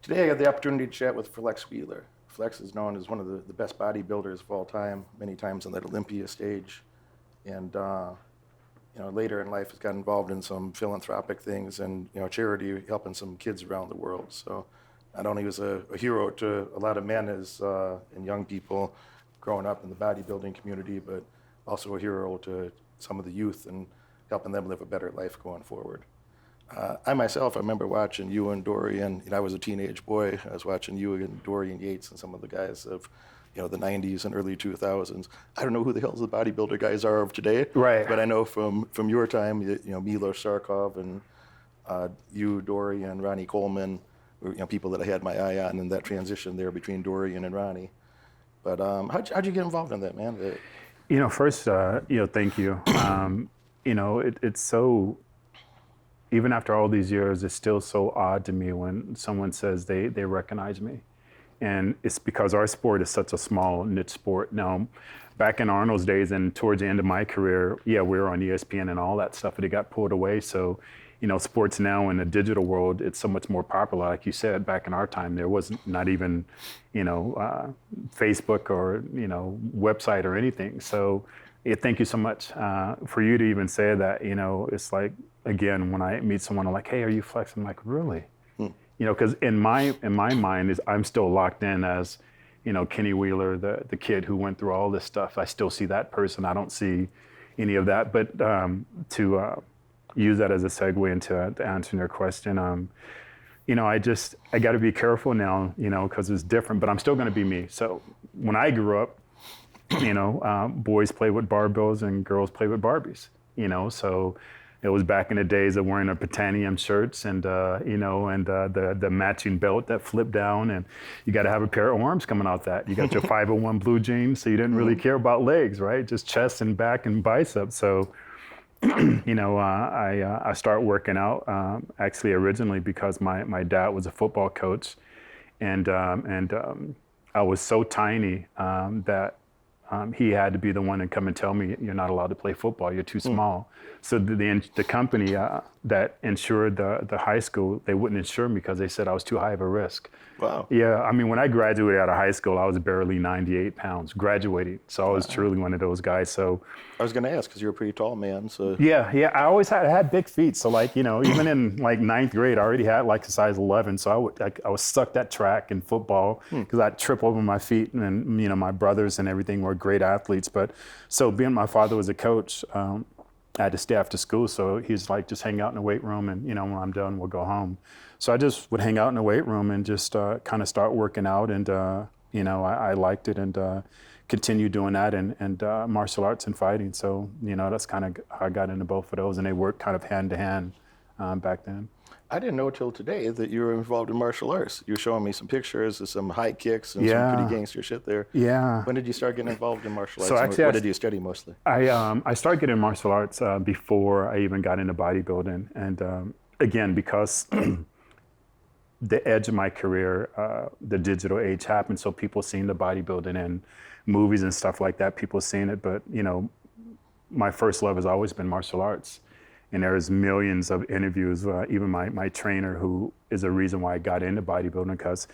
Today I got the opportunity to chat with Flex Wheeler. Flex is known as one of the best bodybuilders of all time, many times on that Olympia stage. And later in life has got involved in some philanthropic things and charity, helping some kids around the world. So not only was a hero to a lot of men and young people growing up in the bodybuilding community, but also a hero to some of the youth and helping them live a better life going forward. I myself, I remember watching you and Dorian. I was a teenage boy. I was watching you and Dorian Yates and some of the guys of, the 90s and early 2000s. I don't know who the hell the bodybuilder guys are of today. Right. But I know from your time, Milos Sarkov and you, Dorian, Ronnie Coleman, were, people that I had my eye on in that transition there between Dorian and Ronnie. But how'd you get involved in that, man? First, thank you. It's so, even after all these years, it's still so odd to me when someone says they recognize me. And it's because our sport is such a small niche sport. Now, back in Arnold's days and towards the end of my career, we were on ESPN and all that stuff, but it got pulled away. So, sports now in the digital world, it's so much more popular. Like you said, back in our time, there wasn't not even, Facebook or, website or anything. So thank you so much for you to even say that. It's like, again, when I meet someone, I'm like, hey, are you Flex? I'm like, really? Because in my mind is I'm still locked in as, Kenny Wheeler, the kid who went through all this stuff. I still see that person. I don't see any of that. But to use that as a segue into answering your question, I got to be careful now, because it's different. But I'm still going to be me. So when I grew up, boys play with barbells and girls play with Barbies. So. It was back in the days of wearing a Britannium shirts and the matching belt that flipped down, and you got to have a pair of arms coming out that. You got your 501 blue jeans, so you didn't really care about legs, right? Just chest and back and biceps. So, I started working out actually originally because my dad was a football coach, and I was so tiny that he had to be the one to come and tell me, you're not allowed to play football, you're too small. So the company that insured the high school, they wouldn't insure me because they said I was too high of a risk. Wow. Yeah, I mean, when I graduated out of high school, I was barely 98 pounds, graduating. So I was truly one of those guys. So I was going to ask, because you're a pretty tall man. So Yeah, I always had big feet. So even in ninth grade, I already had a size 11. So I was sucked at track and football because I'd trip over my feet. And my brothers and everything were great athletes. But so being my father was a coach, I had to stay after school. So he's like, just hang out in the weight room, and when I'm done, we'll go home. So I just would hang out in the weight room and just kind of start working out. And I liked it and continued doing that and martial arts and fighting. So that's kind of how I got into both of those, and they worked kind of hand to hand back then. I didn't know till today that you were involved in martial arts. You were showing me some pictures of some high kicks and some pretty gangster shit there. Yeah. When did you start getting involved in martial arts? So actually, what did you study mostly? I started getting martial arts before I even got into bodybuilding. And again, because the edge of my career, the digital age happened, so people seen the bodybuilding and movies and stuff like that, people seen it. But, my first love has always been martial arts. And there's millions of interviews, even my trainer, who is a reason why I got into bodybuilding, because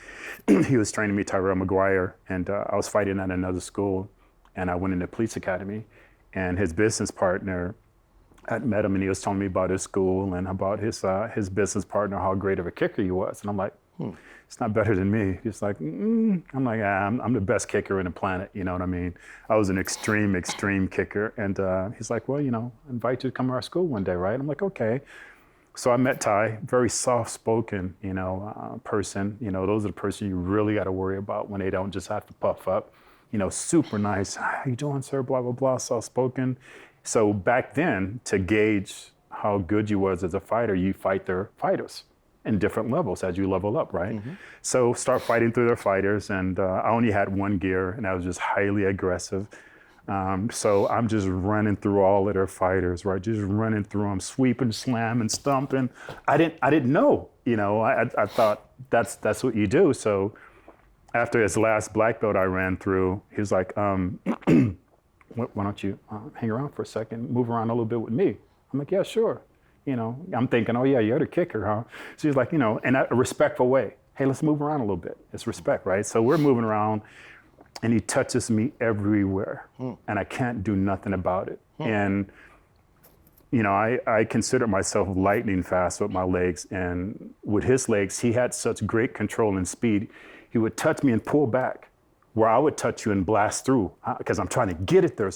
he was training me Tyrell McGuire, and I was fighting at another school, and I went into police academy, and his business partner, I'd met him, and he was telling me about his school and about his business partner, how great of a kicker he was. And I'm like, it's not better than me. He's like, I'm like, I'm the best kicker in the planet, you know what I mean? I was an extreme kicker. And he's like, well, I invite you to come to our school one day, right? I'm like, okay. So I met Ty, very soft-spoken, person. Those are the person you really got to worry about when they don't just have to puff up. Super nice. How you doing, sir? Blah, blah, blah, soft-spoken. So back then, to gauge how good you was as a fighter, you fight their fighters in different levels as you level up, right? So start fighting through their fighters, and I only had one gear, and I was just highly aggressive. So I'm just running through all of their fighters, right? Just running through them, sweeping, slamming, stomping. I didn't know, I thought that's what you do. So after his last black belt I ran through, he was like, why don't you hang around for a second, move around a little bit with me? I'm like, yeah, sure. I'm thinking, oh yeah, you're the kicker, huh? So he's like, in a respectful way. hey, let's move around a little bit. It's respect, right? So we're moving around, and he touches me everywhere, and I can't do nothing about it. And I consider myself lightning fast with my legs, and with his legs, he had such great control and speed. He would touch me and pull back, where I would touch you and blast through, because I'm trying to get it there.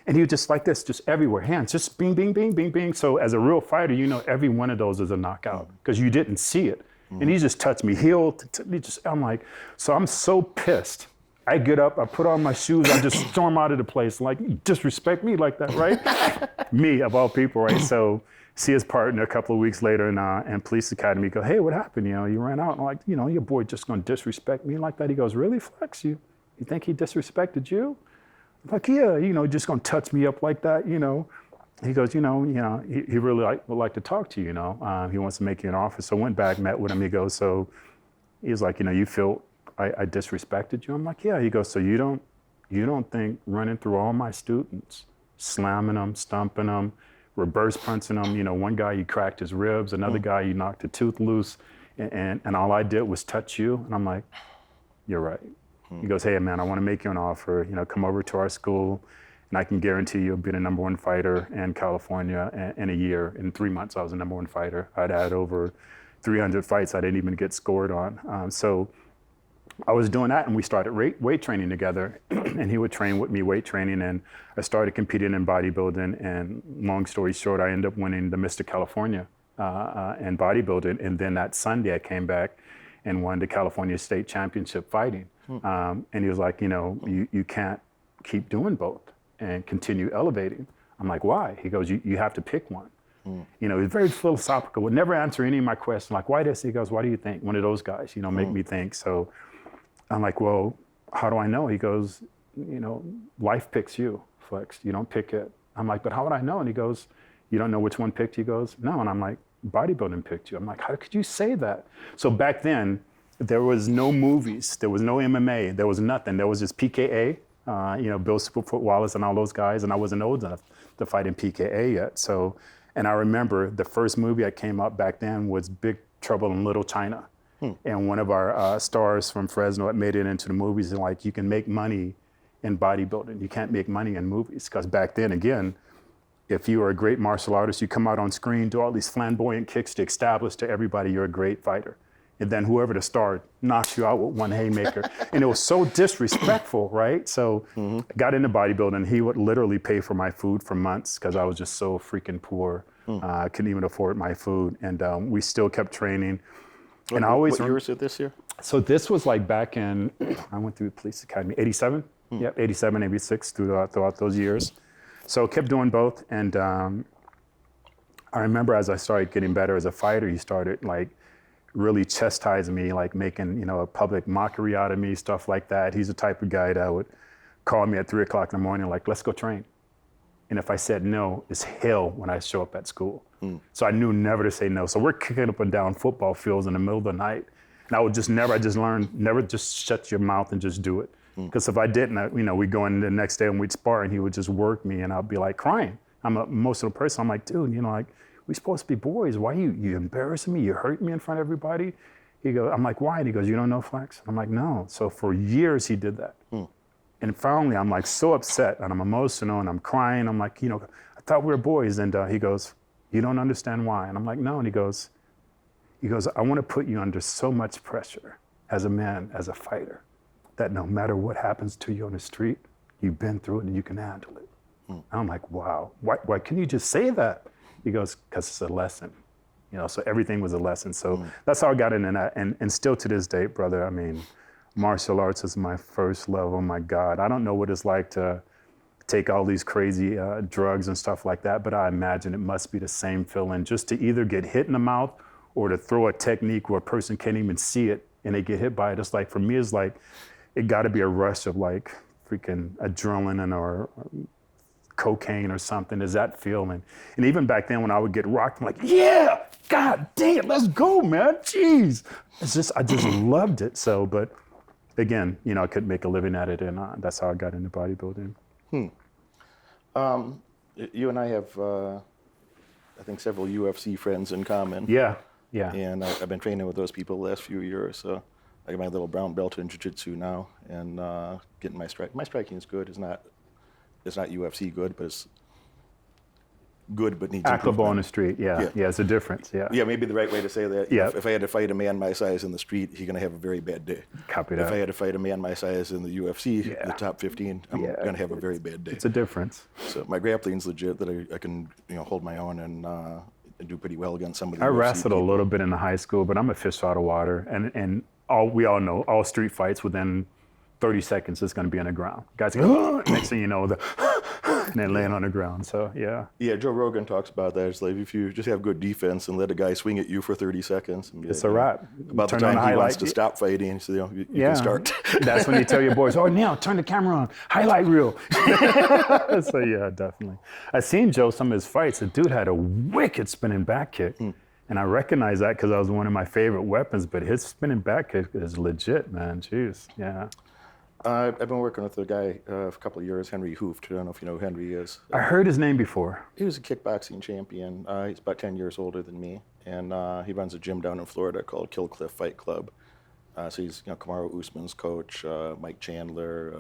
And he would just like this, just everywhere, hands, just bing, bing, bing, bing, bing. So as a real fighter, every one of those is a knockout, because you didn't see it. And he just touched me, I'm like, so I'm so pissed. I get up, I put on my shoes, I just storm out of the place, like, you disrespect me like that, right? Me, of all people, right? So see his partner a couple of weeks later in police academy, go, hey, what happened? You ran out. And I'm like, your boy just gonna disrespect me like that? He goes, really, Flex? You think he disrespected you? I'm like, yeah, just gonna touch me up like that, He goes, he really would like to talk to you, He wants to make you an offer. So I went back, met with him. He goes, so he's like, you feel I disrespected you? I'm like, yeah. He goes, so you don't think running through all my students, slamming them, stomping them, reverse punching them, one guy you cracked his ribs, another guy you knocked a tooth loose, and all I did was touch you? And I'm like, you're right. He goes, hey man, I want to make you an offer, come over to our school, and I can guarantee you'll be the #1 fighter in California in a year. In 3 months, I was the #1 fighter. I'd had over 300 fights I didn't even get scored on. So I was doing that, and we started weight training together, and he would train with me weight training, and I started competing in bodybuilding, and long story short, I ended up winning the Mr. California in bodybuilding, and then that Sunday I came back and won the California State Championship fighting. And he was like, you can't keep doing both and continue elevating. I'm like, why? He goes, you have to pick one. He's very philosophical, would never answer any of my questions, like, why this? He goes, why do you think? One of those guys, make me think. So I'm like, well, how do I know? He goes, life picks you, Flex. You don't pick it. I'm like, but how would I know? And he goes, you don't know which one picked you? He goes, no. And I'm like, bodybuilding picked you. I'm like, how could you say that? So back then, there was no movies. There was no MMA. There was nothing. There was just PKA, Bill Superfoot Wallace and all those guys. And I wasn't old enough to fight in PKA yet. So, and I remember the first movie that came up back then was Big Trouble in Little China. And one of our stars from Fresno that made it into the movies, and like, you can make money in bodybuilding. You can't make money in movies. Because back then, again, if you were a great martial artist, you come out on screen, do all these flamboyant kicks to establish to everybody you're a great fighter. And then whoever the star knocks you out with one haymaker. And it was so disrespectful, right? So I got into bodybuilding. He would literally pay for my food for months because I was just so freaking poor. I couldn't even afford my food. And we still kept training. And I always. What year was it this year? So this was like back in, I went through police academy, 87? Yep, 87, 86 throughout those years. So kept doing both. And I remember as I started getting better as a fighter, he started like really chastising me, like making, a public mockery out of me, stuff like that. He's the type of guy that would call me at 3 o'clock in the morning, like, let's go train. And if I said no, it's hell when I show up at school. So I knew never to say no. So we're kicking up and down football fields in the middle of the night. And I just learned, never just shut your mouth and just do it. Because if I didn't, we'd go in the next day and we'd spar, and he would just work me, and I'd be like crying. I'm an emotional person. I'm like, dude, like, we're supposed to be boys. Why you embarrassing me? You hurt me in front of everybody? He goes, I'm like, why? And he goes, you don't know Flex? I'm like, no. So for years he did that. And finally, I'm like so upset, and I'm emotional, and I'm crying. I'm like, I thought we were boys. And he goes, you don't understand why. And I'm like, no. And he goes, I want to put you under so much pressure as a man, as a fighter, that no matter what happens to you on the street, you've been through it and you can handle it. And I'm like, wow, why can you just say that? He goes, because it's a lesson. So everything was a lesson. So that's how I got into that. And still to this day, brother, I mean, martial arts is my first love. Oh my God. I don't know what it's like to take all these crazy drugs and stuff like that, but I imagine it must be the same feeling, just to either get hit in the mouth or to throw a technique where a person can't even see it and they get hit by it. It's like, for me, it's like, it gotta be a rush of like freaking adrenaline or cocaine or something. Is that feeling? And even back then when I would get rocked, I'm like, yeah, God dang it, let's go, man, jeez. I just loved it. So, but again, I couldn't make a living at it, and that's how I got into bodybuilding. You and I have, I think, several UFC friends in common. Yeah. Yeah. And I've been training with those people the last few years. So I got my little brown belt in jiu-jitsu now, and getting my strike. My striking is good. It's not UFC good, but it's good, but needs Applicable improvement. on the street, yeah, it's a difference, yeah. Yeah, maybe the right way to say that. Yeah. If I had to fight a man my size in the street, he's going to have a very bad day. Copy If I that. had to fight a man my size in the UFC, Yeah. the top 15, I'm Yeah. going to have a very bad day. It's a difference. So my grappling's legit, that I can hold my own and do pretty well against some of the I UFC wrestled a people. little bit in the high school, but I'm a fish out of water, and we all know all street fights within 30 seconds is going to be on the ground. Guys go, next thing you know, and they're laying on the ground. So yeah. Yeah, Joe Rogan talks about that. It's like if you just have good defense and let a guy swing at you for 30 seconds. And It's a wrap. About the Turn on time the he wants highlight. to stop fighting, so you Yeah. can start. That's when you tell your boys, oh, now turn the camera on, highlight reel. So yeah, definitely. I seen Joe, some of his fights. The dude had a wicked spinning back kick. And I recognize that because that was one of my favorite weapons, but his spinning back kick is legit, man. Jeez, yeah. I've been working with a guy for a couple of years, Henry Hooft. I don't know if you know who Henry is. I heard his name before. He was a kickboxing champion. He's about 10 years older than me, and he runs a gym down in Florida called Kill Cliff Fight Club. So he's Kamaru Usman's coach, Mike Chandler,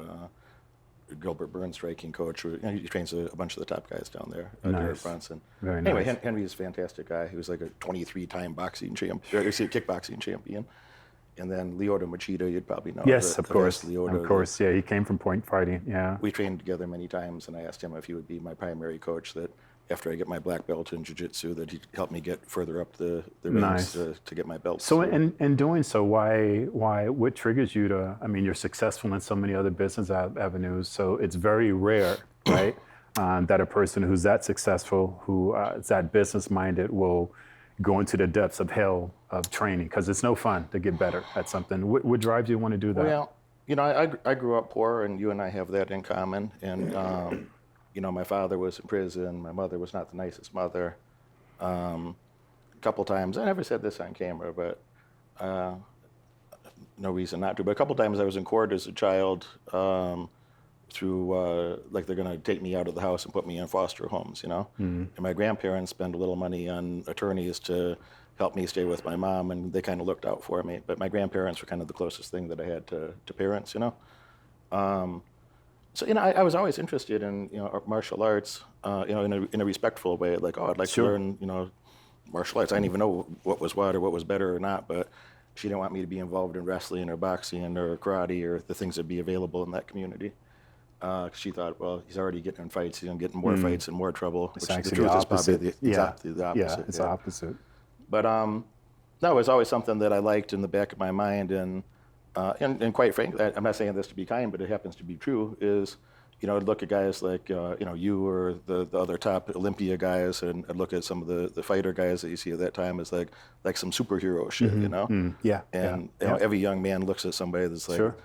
Gilbert Burns' striking coach. He trains a bunch of the top guys down there. Derek Nice. Brunson. Very Anyway, nice. Henry is a fantastic guy. He was like a 23-time kickboxing champion. And then Lyoto Machida, you'd probably know. Yes, of course. Lyoto, Of course, yeah. He came from point fighting, yeah. we trained together many times, and I asked him if he would be my primary coach, that after I get my black belt in jiu-jitsu, that he'd help me get further up the ranks Nice. to get my belt. So in doing so, what triggers you to, I mean, you're successful in so many other business avenues, so it's very rare, right, that a person who's that successful, who is that business-minded will go into the depths of hell of training, because it's no fun to get better at something. What drives you to want to do that? Well, I grew up poor, and you and I have that in common. And my father was in prison. My mother was not the nicest mother. A couple times, I never said this on camera, but no reason not to. But a couple times I was in court as a child, through like they're going to take me out of the house and put me in foster homes, And my grandparents spent a little money on attorneys to help me stay with my mom, and they kind of looked out for me. But my grandparents were kind of the closest thing that I had to parents, So I was always interested in martial arts, in a respectful way. Like, I'd like Sure. to learn martial arts. I didn't even know what was what or what was better or not, but she didn't want me to be involved in wrestling or boxing or karate or the things that be available in that community. She thought, well, he's already getting in fights, he's getting more fights and more trouble. It's which the actually truth the is probably opposite. exactly the opposite. Yeah, it's the opposite. But that was always something that I liked in the back of my mind, and quite frankly, I'm not saying this to be kind, but it happens to be true. Is I'd look at guys like you or the other top Olympia guys, and I'd look at some of the fighter guys that you see at that time as like some superhero shit, Yeah. And yeah. every young man looks at somebody that's like. Sure.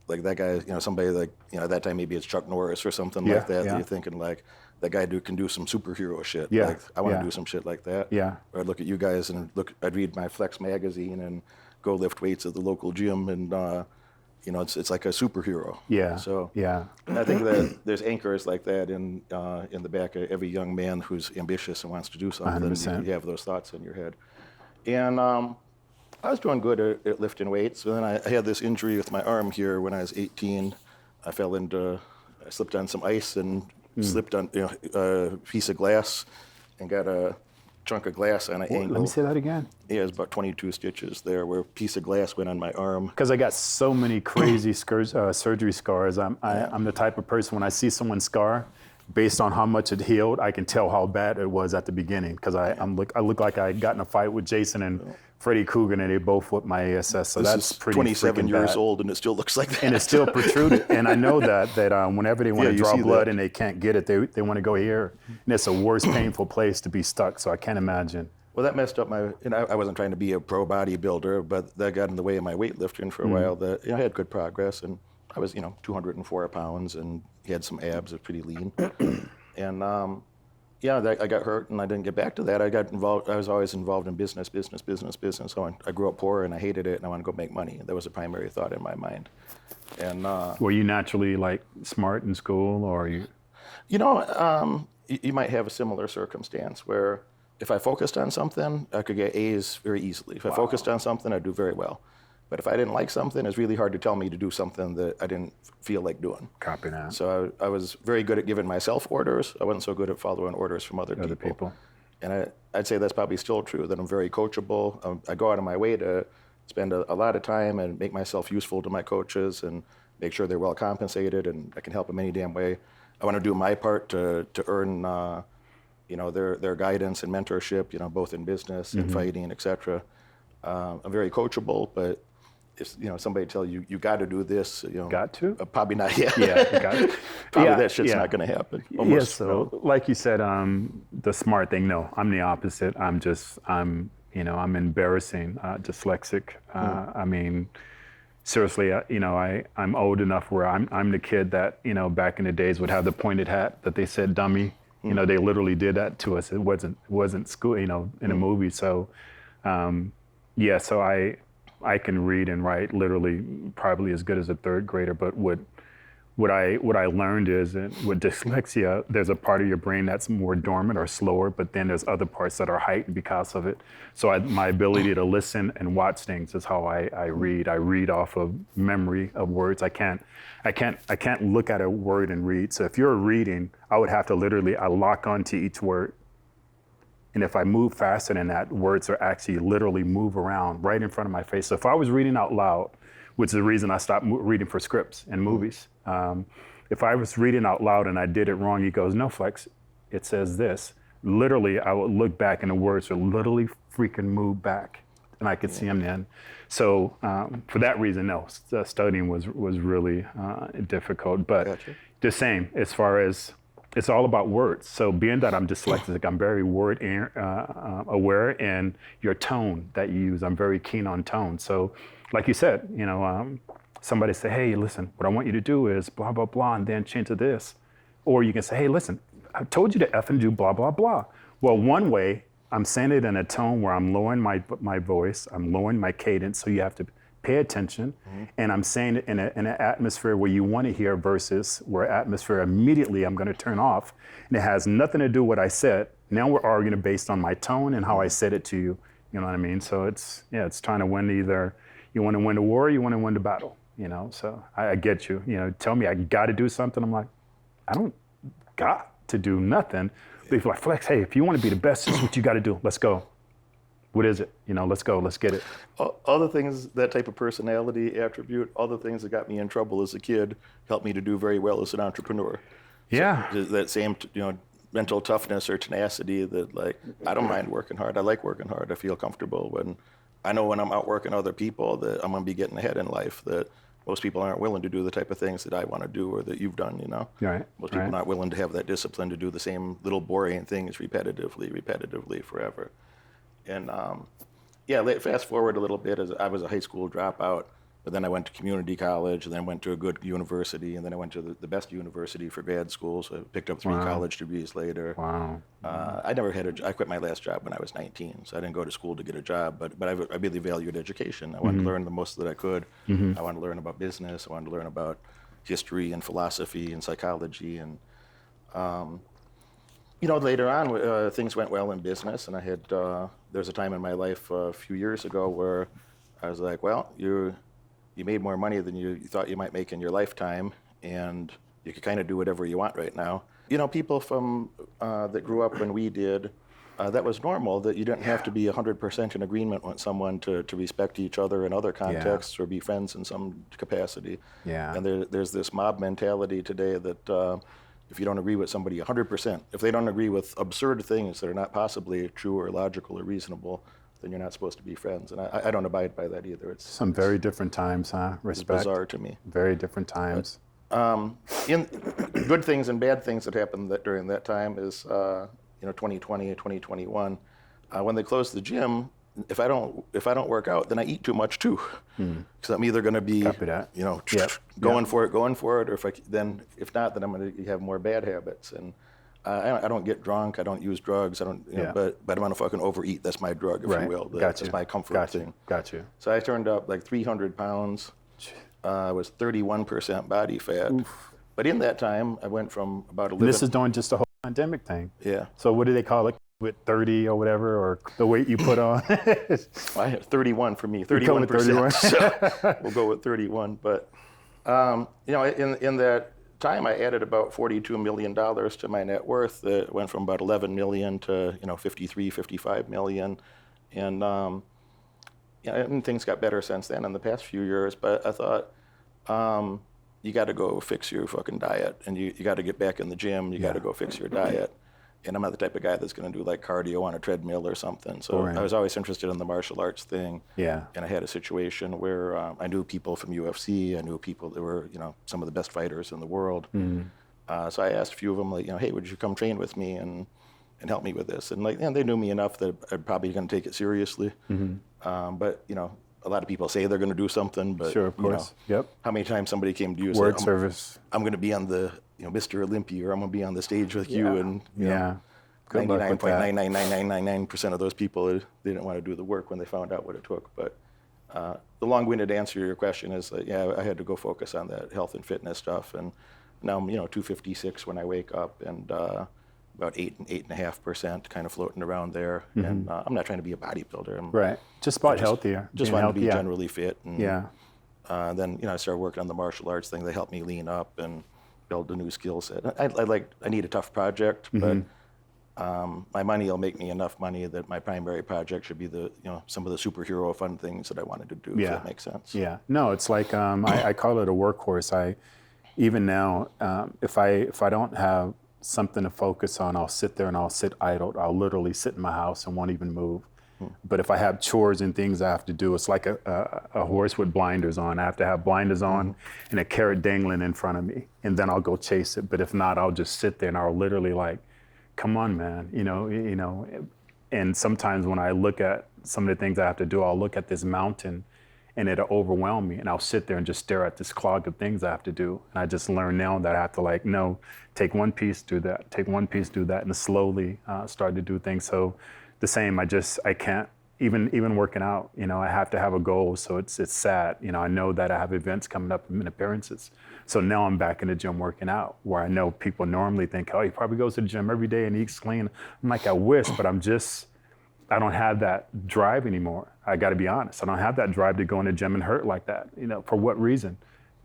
Like that guy, somebody like, at that time maybe it's Chuck Norris or something Yeah, like that. yeah. That you're thinking like, that guy can do some superhero shit. Yeah, Like, I want to yeah. do some shit like that. Yeah. Or I'd look at you guys and I'd read my Flex magazine and go lift weights at the local gym, and it's like a superhero. Yeah. So yeah. and I think that there's anchors like that in the back of every young man who's ambitious and wants to do something. 100%. You have those thoughts in your head. And I was doing good at lifting weights, but then I had this injury with my arm here when I was 18. I slipped on some ice and slipped on a piece of glass and got a chunk of glass on an angle. Let me say that again. Yeah, it's about 22 stitches there where a piece of glass went on my arm. Because I got so many crazy surgery scars. I'm the type of person, when I see someone's scar, based on how much it healed, I can tell how bad it was at the beginning. Because I look like I got in a fight with Jason and Freddy Krueger, and they both whipped my ASS. So This that's is pretty 27 freaking years bad. old, and it still looks like that. And it's still protruded. And I know that whenever they want Yeah, to you draw see blood that. and they can't get it, they want to go here. And it's a worse painful place to be stuck. So I can't imagine. Well, that messed up I wasn't trying to be a pro bodybuilder, but that got in the way of my weightlifting for a while. That I had good progress, and I was 204 pounds and had some abs, was pretty lean. And I got hurt and I didn't get back to that. I got involved. I was always involved in business. So I grew up poor and I hated it, and I wanted to go make money. That was a primary thought in my mind. And Were you naturally like smart in school, or you? you might have a similar circumstance where if I focused on something, I could get A's very easily. If I focused on something, I'd do very well. But if I didn't like something, it's really hard to tell me to do something that I didn't feel like doing. Copy that. So I was very good at giving myself orders. I wasn't so good at following orders from other people. And I'd say that's probably still true, that I'm very coachable. I go out of my way to spend a lot of time and make myself useful to my coaches and make sure they're well compensated and I can help them any damn way. I want to do my part to earn their guidance and mentorship, both in business and fighting, et cetera. I'm very coachable, but if somebody tell you got to do this, got to? Probably not yet. Yeah, got to. Probably that shit's not going to happen. Yes. So, like you said, the smart thing. No, I'm the opposite. I'm embarrassing, dyslexic. I mean, seriously, I'm old enough where I'm the kid that back in the days would have the pointed hat that they said dummy. They literally did that to us. It wasn't school. In a movie. So, so I can read and write literally probably as good as a third grader. But what I learned is with dyslexia, there's a part of your brain that's more dormant or slower, but then there's other parts that are heightened because of it. So my ability to listen and watch things is how I read. I read off of memory of words. I can't look at a word and read. So if you're reading, I would have to I lock onto each word. And if I move faster than that, words are actually literally move around right in front of my face. So if I was reading out loud, which is the reason I stopped reading for scripts and movies. If I was reading out loud and I did it wrong, he goes, no, Flex, it says this. Literally, I would look back and the words would literally freaking move back and I could see them then. So for that reason, no, studying was really difficult. But the same as far as, it's all about words. So being that I'm dyslexic, I'm very word aware, and your tone that you use, I'm very keen on tone. So like you said, somebody say, hey, listen, what I want you to do is blah, blah, blah, and then change to this. Or you can say, hey, listen, I told you to F and do blah, blah, blah. Well, one way, I'm saying it in a tone where I'm lowering my voice, I'm lowering my cadence, so you have to pay attention, and I'm saying it in an atmosphere where you want to hear versus where atmosphere immediately I'm going to turn off, and it has nothing to do with what I said. Now we're arguing based on my tone and how I said it to you. You know what I mean? So it's trying to win either. You want to win the war, or you want to win the battle. So I get you. Tell me I got to do something. I'm like, I don't got to do nothing. But if you're like, Flex, hey, if you want to be the best, this is what you got to do. Let's go. What is it? Let's go. Let's get it. All the things, that type of personality attribute, all the things that got me in trouble as a kid helped me to do very well as an entrepreneur. Yeah. So that same, mental toughness or tenacity that, like, I don't mind working hard. I like working hard. I feel comfortable when I'm out working other people that I'm going to be getting ahead in life, that most people aren't willing to do the type of things that I want to do or that you've done, Right. Most people aren't willing to have that discipline to do the same little boring things repetitively forever. And fast forward a little bit, as I was a high school dropout, but then I went to community college, and then went to a good university, and then I went to the best university for grad school, so I picked up 3 college degrees later. Wow. I quit my last job when I was 19, so I didn't go to school to get a job, but I really valued education. I wanted to learn the most that I could. I wanted to learn about business. I wanted to learn about history and philosophy and psychology, and later on, things went well in business, and I had, there was a time in my life a few years ago where I was like, well, you made more money than you thought you might make in your lifetime, and you could kind of do whatever you want right now. People from that grew up when we did, that was normal, that you didn't have to be 100% in agreement with someone to respect each other in other contexts or be friends in some capacity. Yeah. And there's this mob mentality today that if you don't agree with somebody 100%, if they don't agree with absurd things that are not possibly true or logical or reasonable, then you're not supposed to be friends. And I don't abide by that either. It's some very different times, huh? Respect. It's bizarre to me. Very different times. In good things and bad things that happened during that time is, 2020 and 2021, when they closed the gym, if I don't work out, then I eat too much too. Because I'm either going to be, going for it, or if not, then I'm going to have more bad habits. And I don't get drunk. I don't use drugs. I don't, but I'm going to fucking overeat. That's my drug, if you will. That's my comfort thing. Got you. So I turned up like 300 pounds. I was 31% body fat. Oof. But in that time, I went from about a This is during just the whole pandemic thing. Yeah. So what do they call it? with 30 or whatever, or the weight you put on? I had 31 for me, You're going with 31%. So we'll go with 31. But in that time, I added about $42 million to my net worth. That went from about 11 million to 53, 55 million, and and things got better since then in the past few years. But I thought, you got to go fix your fucking diet, and you got to get back in the gym. You got to go fix your diet. And I'm not the type of guy that's going to do like cardio on a treadmill or something. So I was always interested in the martial arts thing. Yeah. And I had a situation where I knew people from UFC. I knew people that were, some of the best fighters in the world. So I asked a few of them, like, hey, would you come train with me and help me with this? And they knew me enough that I'm probably going to take it seriously. But a lot of people say they're going to do something, but sure, of course. Yep. How many times somebody came to you and Word said, service. I'm going to be on the Mr. Olympia, or I'm going to be on the stage with you, and 99.99999% of those people, they didn't want to do the work when they found out what it took. But the long-winded answer to your question is that, I had to go focus on that health and fitness stuff, and now I'm 256 when I wake up, and about 8.5% kind of floating around there. And I'm not trying to be a bodybuilder. Right. Just about healthier. Just want to be generally fit. And, then I started working on the martial arts thing. They helped me lean up and build a new skill set. I need a tough project, but my money will make me enough money that my primary project should be the some of the superhero fun things that I wanted to do. If that makes sense. Yeah. No, it's like I call it a workhorse. Even now, if I don't have something to focus on, I'll sit there and I'll sit idle. I'll literally sit in my house and won't even move. But if I have chores and things I have to do, it's like a horse with blinders on. I have to have blinders on and a carrot dangling in front of me, and then I'll go chase it. But if not, I'll just sit there and I'll literally like, come on, man, And sometimes when I look at some of the things I have to do, I'll look at this mountain and it'll overwhelm me, and I'll sit there and just stare at this clog of things I have to do. And I just learned now that I have to take one piece, do that, take one piece, do that, and slowly start to do things. So the same, I can't, even working out, I have to have a goal. So it's sad, I know that I have events coming up and appearances. So now I'm back in the gym working out, where I know people normally think, oh, he probably goes to the gym every day and eats clean. I'm like, I wish, but I don't have that drive anymore. I got to be honest. I don't have that drive to go in the gym and hurt like that. For what reason?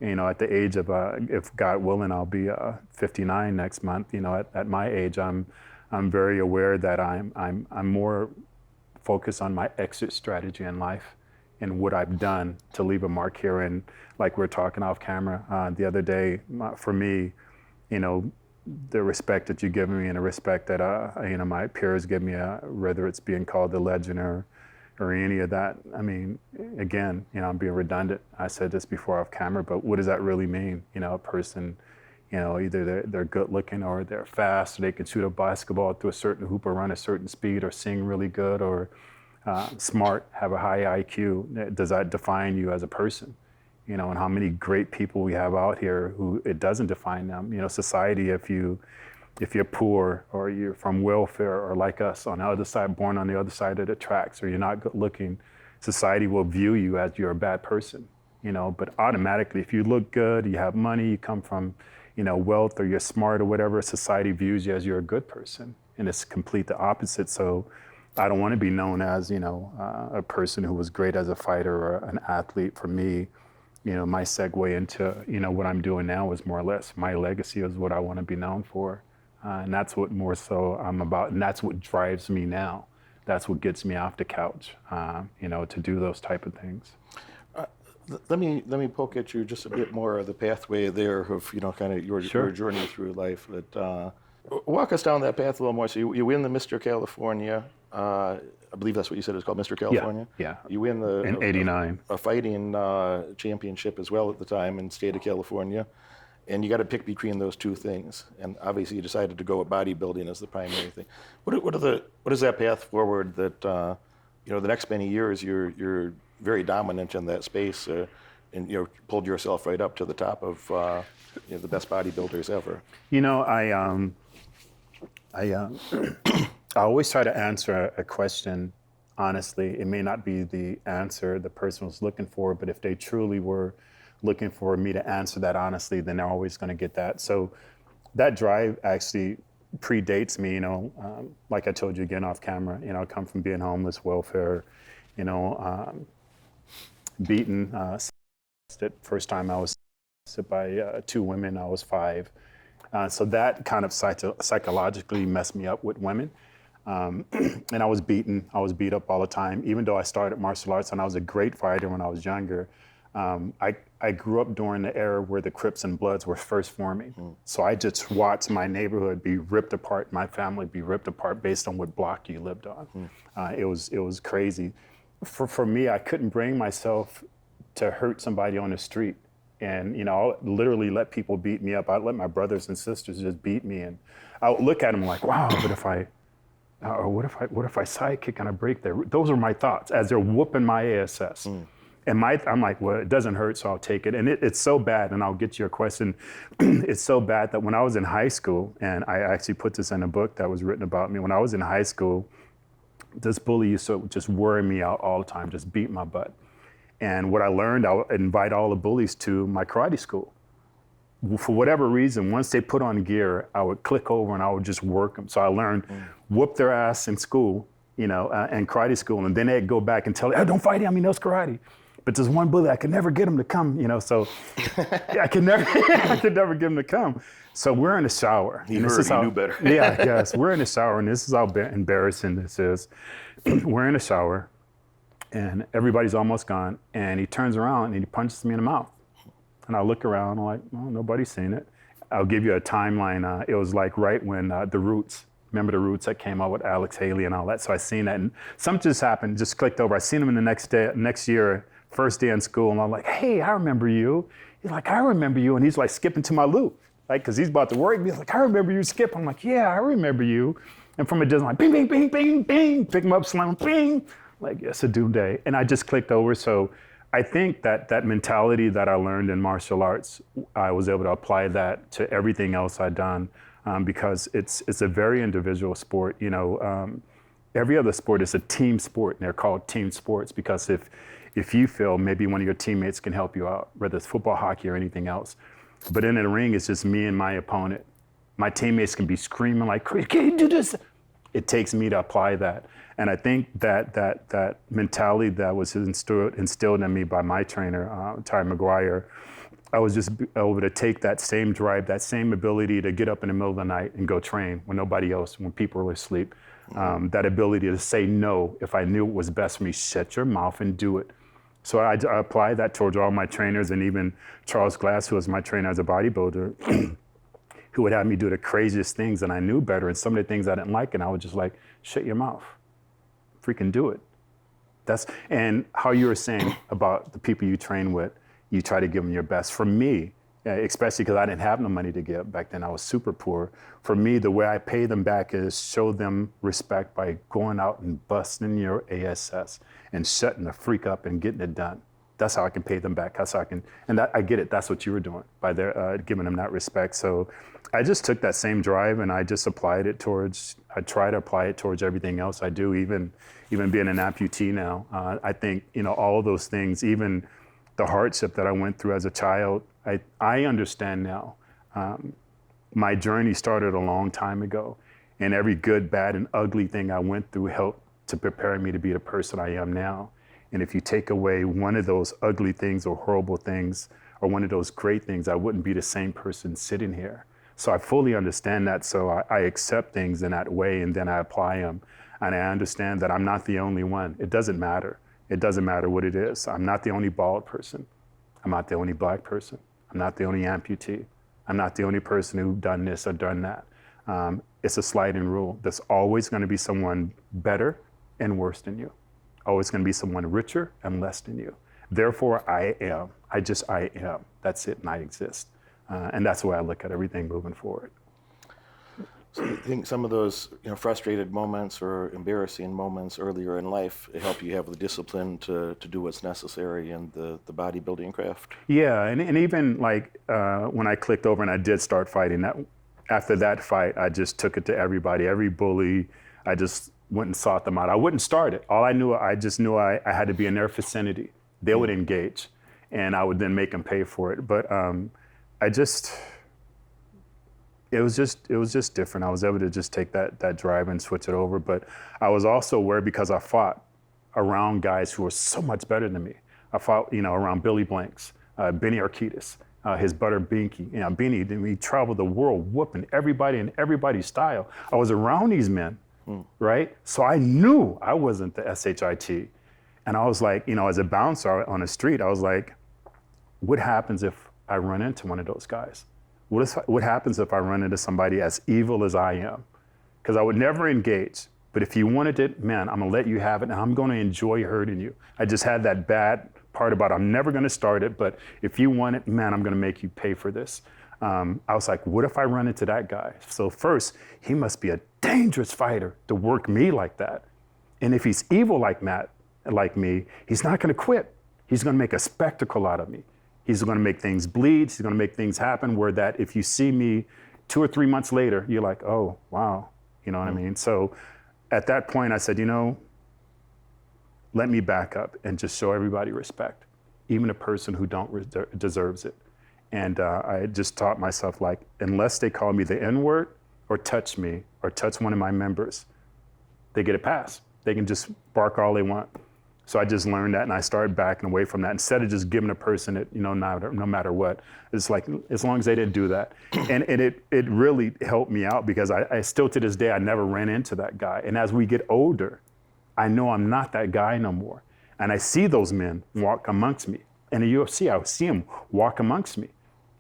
At the age of, if God willing, I'll be 59 next month. At my age, I'm very aware that I'm more focused on my exit strategy in life and what I've done to leave a mark here. And like we're talking off camera the other day, for me, the respect that you give me and the respect that my peers give me, whether it's being called the legend or any of that. I mean, again, I'm being redundant. I said this before off camera, but what does that really mean? A person, either they're good looking or they're fast, or they can shoot a basketball through a certain hoop or run a certain speed or sing really good or smart, have a high IQ. Does that define you as a person? And how many great people we have out here who it doesn't define them. Society, if you're poor or you're from welfare or like us on the other side, born on the other side of the tracks, or you're not good looking, society will view you as you're a bad person. But automatically, if you look good, you have money, you come from, wealth, or you're smart or whatever, society views you as you're a good person. And it's complete the opposite. So I don't want to be known as, a person who was great as a fighter or an athlete. For me, my segue into, what I'm doing now is more or less my legacy is what I want to be known for. And that's what more so I'm about. And that's what drives me now. That's what gets me off the couch, to do those type of things. Let me poke at you just a bit more of the pathway there of, kind of your journey through life. That walk us down that path a little more. So you win the Mr. California. I believe that's what you said is called Mr. California. Yeah. You win in '89 a fighting championship as well at the time in the state of California, and you got to pick between those two things. And obviously, you decided to go with bodybuilding as the primary thing. What is that path forward? That the next many years you're very dominant in that space, and pulled yourself right up to the top of the best bodybuilders ever. I always try to answer a question honestly. It may not be the answer the person was looking for, but if they truly were looking for me to answer that honestly, then they're always going to get that. So that drive actually predates me, like I told you again off camera, I come from being homeless, welfare, beaten. The first time I was hit by 2 women, I was 5. So that kind of psychologically messed me up with women. And I was beaten. I was beat up all the time. Even though I started martial arts and I was a great fighter when I was younger, I grew up during the era where the Crips and Bloods were first forming. So I just watched my neighborhood be ripped apart, my family be ripped apart based on what block you lived on. It was crazy. For me, I couldn't bring myself to hurt somebody on the street. And I'll literally let people beat me up. I'd let my brothers and sisters just beat me, and I would look at them like, wow, but what if I sidekick and I break there? Those are my thoughts as they're whooping my ASS. And I'm like, well, it doesn't hurt, so I'll take it. And it's so bad, and I'll get to your question. It's so bad that when I was in high school, and I actually put this in a book that was written about me, when I was in high school, this bully used to just worry me out all the time, just beat my butt. And what I learned, I would invite all the bullies to my karate school. For whatever reason, once they put on gear, I would click over and I would just work them. So I learned whoop their ass in school, and karate school. And then they'd go back and tell, hey, don't fight him, he knows karate. But there's one bully, I could never get him to come, so I could never get him to come. So we're in the shower. He knew better. Yeah, I guess. We're in the shower, and this is how embarrassing this is. We're in the shower, and everybody's almost gone, and he turns around and he punches me in the mouth. And I look around, I'm like, well, nobody's seen it. I'll give you a timeline. It was like right when The Roots, remember The Roots that came out with Alex Haley and all that? So I seen that, and something just happened, just clicked over. I seen him in the next year, first day in school, and I'm like, hey, I remember you. He's like, I remember you, and he's like skipping to my loop, like, because he's about to work. He's like, I remember you, Skip. I'm like, yeah, I remember you. And from a distance, like, bing, bing, bing, bing, bing, pick him up, slam him, bing. Like, it's a doom day. And I just clicked over. So I think that mentality that I learned in martial arts, I was able to apply that to everything else I'd done, because it's a very individual sport. Every other sport is a team sport, and they're called team sports because if you feel, maybe one of your teammates can help you out, whether it's football, hockey, or anything else. But in the ring, it's just me and my opponent. My teammates can be screaming like, can you do this? It takes me to apply that. And I think that mentality that was instilled in me by my trainer, Ty McGuire, I was just able to take that same drive, that same ability to get up in the middle of the night and go train when nobody else, when people were asleep. That ability to say no if I knew it was best for me. Shut your mouth and do it. So I applied that towards all my trainers, and even Charles Glass, who was my trainer as a bodybuilder, who would have me do the craziest things, and I knew better, and some of the things I didn't like, and I would just like, shut your mouth. Freaking do it. And how you were saying about the people you train with, you try to give them your best. For me, especially because I didn't have no money to give back then, I was super poor. For me, the way I pay them back is show them respect by going out and busting your ASS and shutting the freak up and getting it done. That's how I can pay them back. That's how I can, and that, I get it. That's what you were doing by their giving them that respect. So I just took that same drive and I just applied it towards. I try to apply it towards everything else I do, even being an amputee now. I think all of those things, even the hardship that I went through as a child, I understand now. My journey started a long time ago, and every good, bad, and ugly thing I went through helped to prepare me to be the person I am now. And if you take away one of those ugly things or horrible things, or one of those great things, I wouldn't be the same person sitting here. So I fully understand that. So I accept things in that way, and then I apply them. And I understand that I'm not the only one. It doesn't matter. It doesn't matter what it is. I'm not the only bald person. I'm not the only black person. I'm not the only amputee. I'm not the only person who done this or done that. It's a sliding rule. There's always going to be someone better and worse than you. Always going to be someone richer and less than you. Therefore, I am. I am. That's it, and I exist. And that's the way I look at everything moving forward. So I think some of those frustrated moments or embarrassing moments earlier in life help you have the discipline to do what's necessary in the bodybuilding craft. Yeah, and even like when I clicked over and I did start fighting, after that fight, I just took it to everybody, every bully. I just went and sought them out. I wouldn't start it. I just knew I had to be in their vicinity. They would engage, and I would then make them pay for it. But it was just different. I was able to just take that drive and switch it over. But I was also aware because I fought around guys who were so much better than me. I fought, around Billy Blanks, Benny Arquittis, his butter Binky. Benny, we traveled the world whooping everybody in everybody's style. I was around these men, right? So I knew I wasn't the SHIT. And I was like, as a bouncer on the street, I was like, what happens if I run into one of those guys? What happens if I run into somebody as evil as I am? Because I would never engage. But if you wanted it, man, I'm gonna let you have it, and I'm gonna enjoy hurting you. I just had that bad part about I'm never gonna start it, but if you want it, man, I'm gonna make you pay for this. I was like, what if I run into that guy? So first, he must be a dangerous fighter to work me like that. And if he's evil like me, he's not gonna quit. He's gonna make a spectacle out of me. He's gonna make things bleed. He's gonna make things happen where that if you see me 2 or 3 months later, you're like, oh, wow. You know what I mean? So at that point, I said, let me back up and just show everybody respect, even a person who deserves it. And I just taught myself, like, unless they call me the N-word or touch me or touch one of my members, they get a pass. They can just bark all they want. So I just learned that, and I started backing away from that instead of just giving a person it, no matter what. It's like, as long as they didn't do that. And it really helped me out because I still to this day, I never ran into that guy. And as we get older, I know I'm not that guy no more. And I see those men walk amongst me. In the UFC, I see them walk amongst me.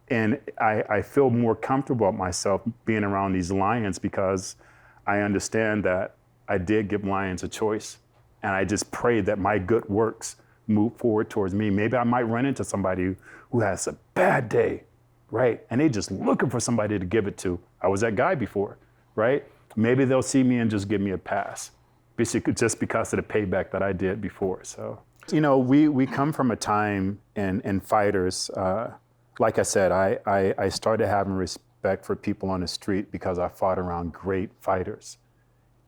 And I feel more comfortable with myself being around these lions because I understand that I did give lions a choice. And I just pray that my good works move forward towards me. Maybe I might run into somebody who has a bad day, right? And they just looking for somebody to give it to. I was that guy before, right? Maybe they'll see me and just give me a pass, basically just because of the payback that I did before. So, we come from a time in fighters, like I said, I started having respect for people on the street because I fought around great fighters.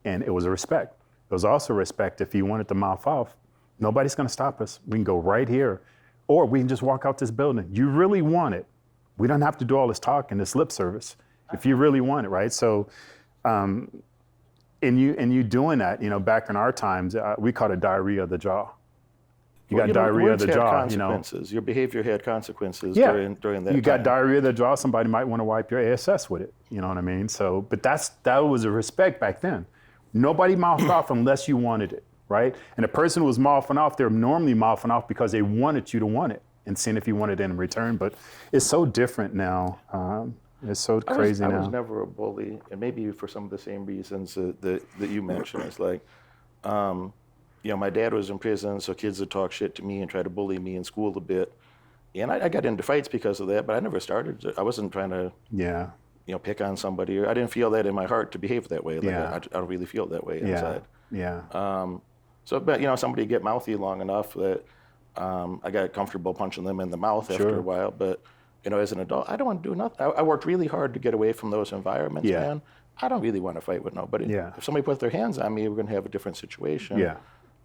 And it was a respect. It was also respect if you wanted to mouth off, nobody's gonna stop us. We can go right here, or we can just walk out this building. You really want it. We don't have to do all this talking, this lip service, if you really want it, right? So, in you doing that, back in our times, we called it diarrhea of the jaw. You got diarrhea of the jaw, consequences. Your behavior had consequences during that time. You got diarrhea of the jaw, somebody might want to wipe your ASS with it, you know what I mean? So, but that was a respect back then. Nobody mouthed off unless you wanted it, right? And the person who was mouthing off, they're normally mouthing off because they wanted you to want it and seeing if you wanted it in return. But it's so different now. It's so crazy now. I was never a bully, and maybe for some of the same reasons that you mentioned. It's like, my dad was in prison, so kids would talk shit to me and try to bully me in school a bit. And I got into fights because of that, but I never started. I wasn't trying to pick on somebody. I didn't feel that in my heart to behave that way. I don't really feel that way inside. But somebody get mouthy long enough that I got comfortable punching them in the mouth after a while. But as an adult, I don't want to do nothing. I worked really hard to get away from those environments, man. I don't really want to fight with nobody. If somebody put their hands on me, we're going to have a different situation.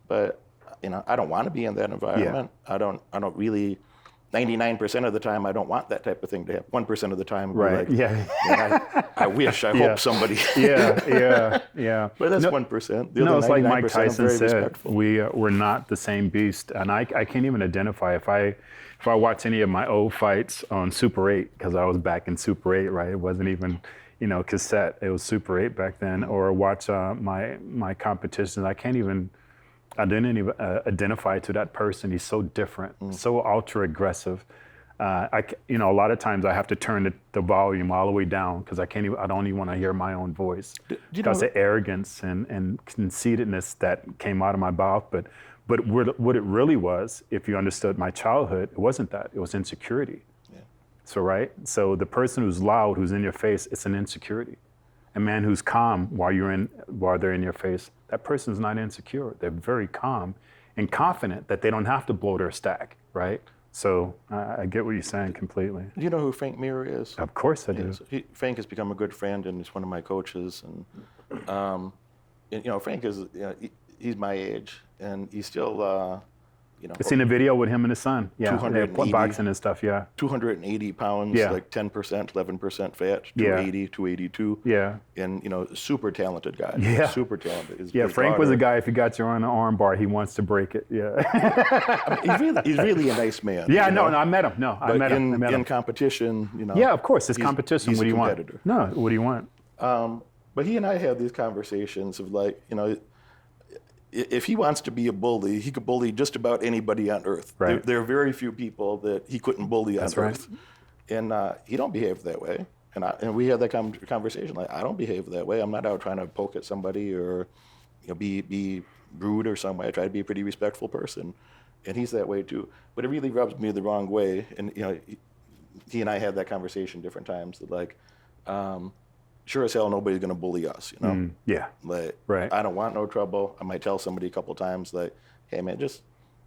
But I don't want to be in that environment. I don't really. 99% of the time, I don't want that type of thing to happen. 1% of the time, right? I wish, I hope somebody. But that's 1%. The other it's like Mike 99% Tyson said. Respectful. We're not the same beast, and I can't even identify if I watch any of my old fights on Super 8 because I was back in Super 8, right? It wasn't even cassette. It was Super 8 back then. Or watch my competitions. I didn't even identify to that person. He's so different, so ultra aggressive. A lot of times I have to turn the volume all the way down because I don't even want to hear my own voice because the arrogance and conceitedness that came out of my mouth. But what it really was, if you understood my childhood, it wasn't that. It was insecurity. So the person who's loud, who's in your face, it's an insecurity. A man who's calm while they're in your face, that person's not insecure. They're very calm and confident that they don't have to blow their stack, right? So I get what you're saying completely. Do you know who Frank Mir is? Of course I do. Frank has become a good friend and he's one of my coaches. And Frank is, he's my age and he's still I seen a video with him and his son. Yeah, 280 boxing and stuff. Yeah. 280 pounds, Yeah. like 10%, 11% fat, Yeah. 280, 282. Yeah. And, super talented guy. Yeah. Super talented. His Frank was a daughter- guy, if you got your on an arm bar, he wants to break it. Yeah. he's really a nice man. Yeah, no, I met him. No, I But met him. I met in him. competition, Yeah, of course, it's he's- competition. he's What do a you competitor. want? No, what do you want? But he and I had these conversations of like, if he wants to be a bully, he could bully just about anybody on earth. Right. There are very few people that he couldn't bully on That's right. earth. And he don't behave that way. And we had that conversation. Like, I don't behave that way. I'm not out trying to poke at somebody or be rude or some way. I try to be a pretty respectful person. And he's that way too. But it really rubs me the wrong way. And he and I had that conversation different times. That like, sure as hell nobody's gonna bully us. Yeah. Like, Right. I don't want no trouble. I might tell somebody a couple times like, hey man, just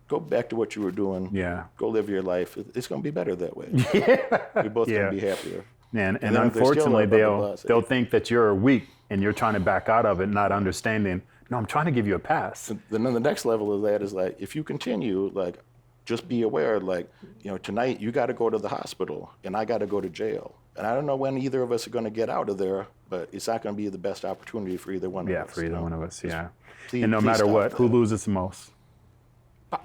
go back to what you were doing. Yeah. Go live your life. It's gonna be better that way. Yeah. We're both Yeah. gonna be happier. And then there's still unfortunately, a blah, blah, blah, they'll think that you're weak and you're trying to back out of it, not understanding. No, I'm trying to give you a pass. Then the next level of that is like, if you continue, like, just be aware, like, tonight you got to go to the hospital and I got to go to jail. And I don't know when either of us are going to get out of there, but it's not going to be the best opportunity for either one of us. Yeah, for either one of us. Yeah. Please- And no please matter stop what, that. who loses the most?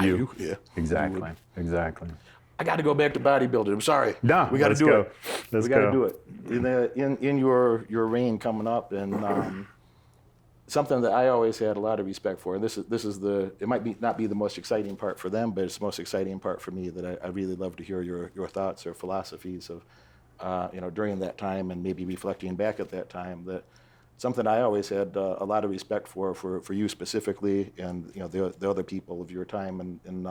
You. Yeah. Exactly. Exactly. I got to go back to bodybuilding. I'm sorry. No, we got to let's do go. it. Let's we got to go. do it. In your reign coming up, and something that I always had a lot of respect for. And this is it might not be the most exciting part for them, but it's the most exciting part for me that I really love to hear your thoughts or philosophies of during that time and maybe reflecting back at that time. That something I always had a lot of respect for you specifically, and the other people of your time in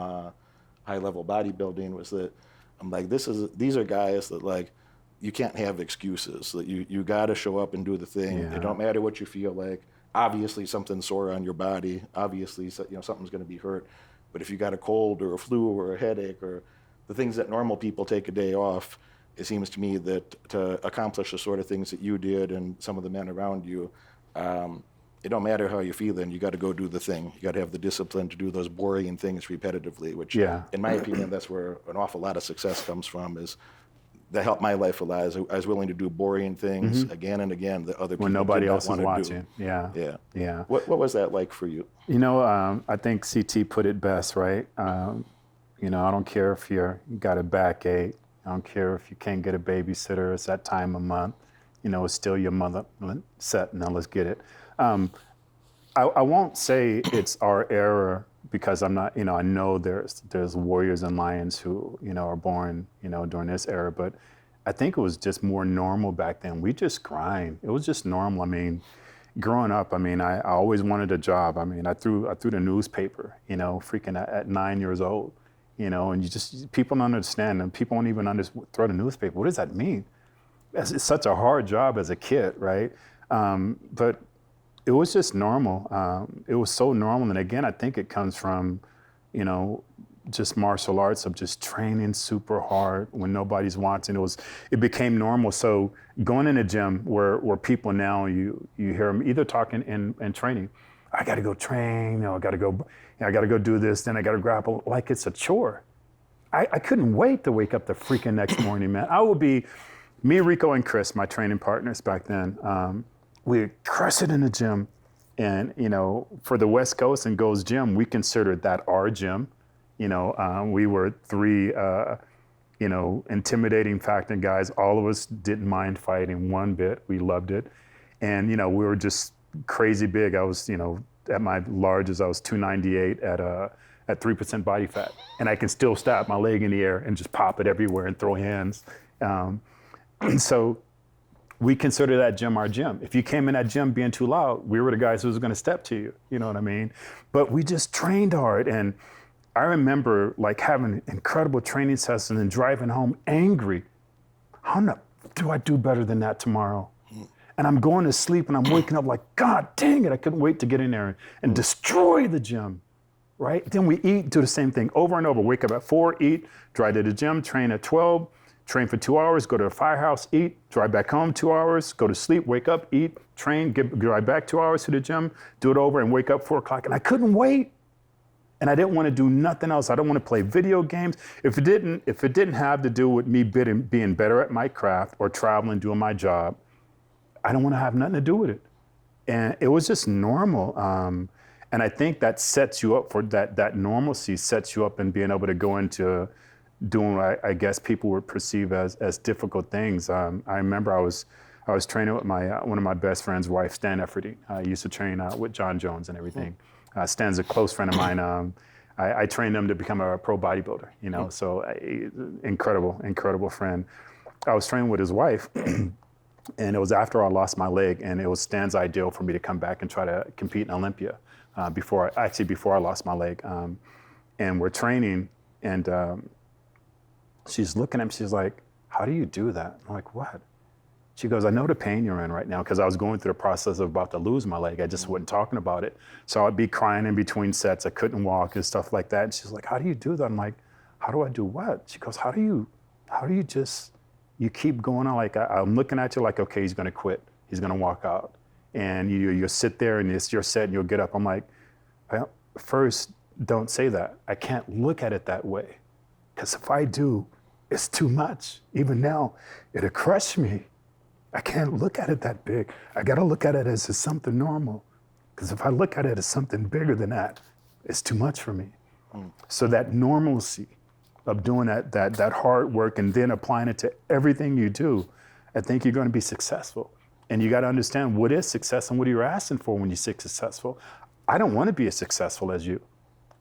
high level bodybuilding was that I'm like, these are guys that like you can't have excuses. That you got to show up and do the thing. Yeah. It don't matter what you feel like. Obviously something's sore on your body. Obviously something's going to be hurt. But if you got a cold or a flu or a headache or the things that normal people take a day off, it seems to me that to accomplish the sort of things that you did and some of the men around you, it don't matter how you're feeling, you got to go do the thing. You got to have the discipline to do those boring things repetitively, which in my opinion, that's where an awful lot of success comes from. Is that helped my life a lot. I was willing to do boring things again and again that other people When nobody did not else is want to watching. do. Yeah. Yeah. Yeah. What was that like for you? I think CT put it best, right? I don't care if you got a backache. I don't care if you can't get a babysitter. It's that time of month. It's still your mother set. Now let's get it. I won't say it's our era because I'm not. I know there's warriors and lions who are born during this era, but I think it was just more normal back then. We just grind. It was just normal. I mean, growing up, I always wanted a job. I threw the newspaper. Freaking at 9 years old. And people don't understand, and people don't even throw the newspaper. What does that mean? It's such a hard job as a kid, right? But it was just normal. It was so normal. And again, I think it comes from, just martial arts of just training super hard when nobody's watching. It became normal. So going in a gym where people now, you hear them either talking and training. I got to go train. I got to go do this. Then I got to grapple like it's a chore. I couldn't wait to wake up the freaking next morning, man. I would be, me, Rico, and Chris, my training partners back then, we'd crush it in the gym. And, for the West Coast and Gold's Gym, we considered that our gym. We were three, intimidating factor guys. All of us didn't mind fighting one bit. We loved it. And, we were just crazy big. I was, at my largest, I was 298 at 3% body fat. And I can still stab my leg in the air and just pop it everywhere and throw hands. And so we consider that gym our gym. If you came in that gym being too loud, we were the guys who was going to step to you. You know what I mean? But we just trained hard. And I remember like having incredible training sessions and driving home angry. How do I do better than that tomorrow? And I'm going to sleep and I'm waking up like, God dang it, I couldn't wait to get in there and destroy the gym, right? Then we eat, do the same thing over and over. Wake up at 4, eat, drive to the gym, train at 12, train for 2 hours, go to the firehouse, eat, drive back home 2 hours, go to sleep, wake up, eat, train, drive back 2 hours to the gym, do it over and wake up 4 o'clock. And I couldn't wait. And I didn't want to do nothing else. I don't want to play video games. If it didn't have to do with me being better at my craft or traveling, doing my job, I don't want to have nothing to do with it. And it was just normal. And I think that sets you up for that normalcy, sets you up in being able to go into doing what I guess people would perceive as difficult things. I remember I was training with one of my best friend's wife, Stan Efferty. I used to train with John Jones and everything. Stan's a close friend of mine. I trained him to become a pro bodybuilder, you know, so incredible friend. I was training with his wife, and it was after I lost my leg, and it was Stan's ideal for me to come back and try to compete in Olympia before I lost my leg. And we're training, and she's looking at me, she's like, "How do you do that?" I'm like, "What?" She goes, "I know the pain you're in right now," because I was going through the process of about to lose my leg. I just wasn't talking about it. So I'd be crying in between sets. I couldn't walk and stuff like that. And she's like, "How do you do that?" I'm like, "How do I do what?" She goes, how do you just, you keep going on? Like, I'm looking at you like, okay, he's gonna quit. He's gonna walk out. And you'll sit there and it's your set and you'll get up. I'm like, well, first, don't say that. I can't look at it that way. Because if I do, it's too much. Even now, it'll crush me. I can't look at it that big. I gotta look at it as something normal. Because if I look at it as something bigger than that, it's too much for me. So that normalcy of doing that hard work and then applying it to everything you do, I think you're gonna be successful. And you gotta understand what is success and what you're asking for when you're successful. I don't wanna be as successful as you,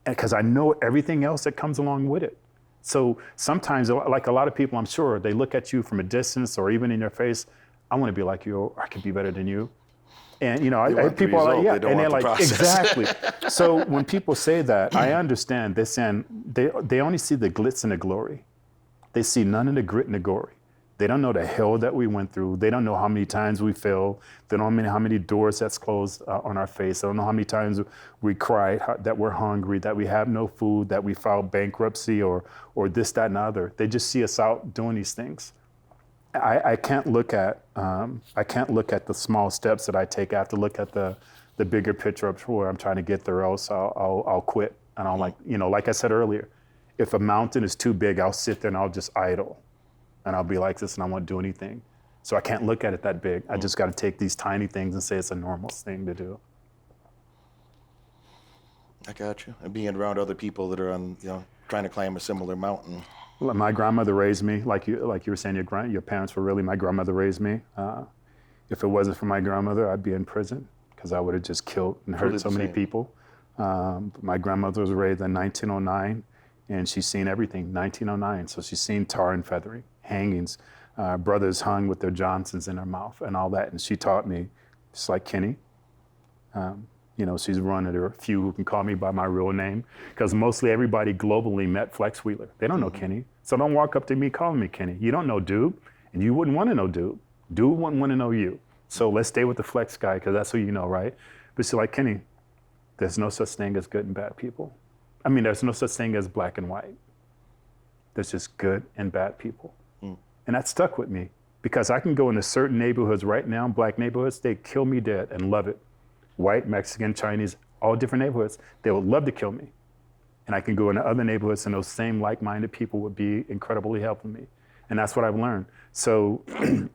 because I know everything else that comes along with it. So sometimes, like a lot of people, I'm sure, they look at you from a distance or even in your face, I want to be like you, or I could be better than you. And you know, people are like, yeah, and they're like, exactly. So when people say that, I understand. They're saying they only see the glitz and the glory. They see none of the grit and the glory. They don't know the hell that we went through. They don't know how many times we failed. They don't know how many doors that's closed on our face. They don't know how many times we cried, that we're hungry, that we have no food, that we filed bankruptcy or this, that, and the other. They just see us out doing these things. I can't look at the small steps that I take. I have to look at the bigger picture of where I'm trying to get there, else I'll quit. And I'm like, you know, like I said earlier, if a mountain is too big, I'll sit there and I'll just idle. And I'll be like this and I won't do anything. So I can't look at it that big. I just got to take these tiny things and say it's a normal thing to do. I got you. And being around other people that are on, you know, trying to climb a similar mountain. My grandmother raised me, like you were saying, your parents were really, my grandmother raised me. If it wasn't for my grandmother, I'd be in prison because I would have just killed and hurt so many people. My grandmother was raised in 1909 and she's seen everything, 1909. So she's seen tar and feathering, hangings, brothers hung with their Johnsons in their mouth and all that. And she taught me, just like Kenny, you know, she's one of the few who can call me by my real name, because mostly everybody globally met Flex Wheeler. They don't know Kenny. So don't walk up to me calling me Kenny. You don't know Dude, and you wouldn't want to know Dude. Dude wouldn't want to know you. So let's stay with the Flex guy, because that's who you know, right? But she's like, Kenny, there's no such thing as good and bad people. I mean, there's no such thing as black and white. There's just good and bad people. And that stuck with me, because I can go into certain neighborhoods right now, black neighborhoods, they kill me dead and love it. White, Mexican, Chinese, all different neighborhoods, they would love to kill me. And I can go into other neighborhoods and those same like-minded people would be incredibly helping me. And that's what I've learned. So,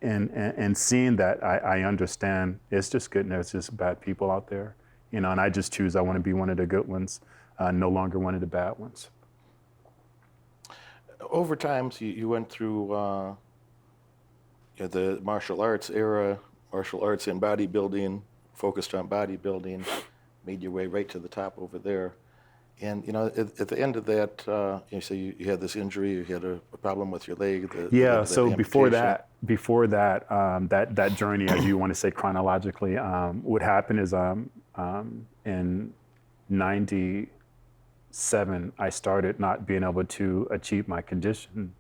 and seeing that, I understand it's just good and there's just bad people out there, you know, and I just choose, I want to be one of the good ones, no longer one of the bad ones. Over time, so you went through the martial arts era, martial arts and bodybuilding, focused on bodybuilding, made your way right to the top over there. And, you know, at the end of that, you say you had this injury, you had a problem with your leg. So before that, that journey, as you want to say chronologically, what happened is in 97, I started not being able to achieve my condition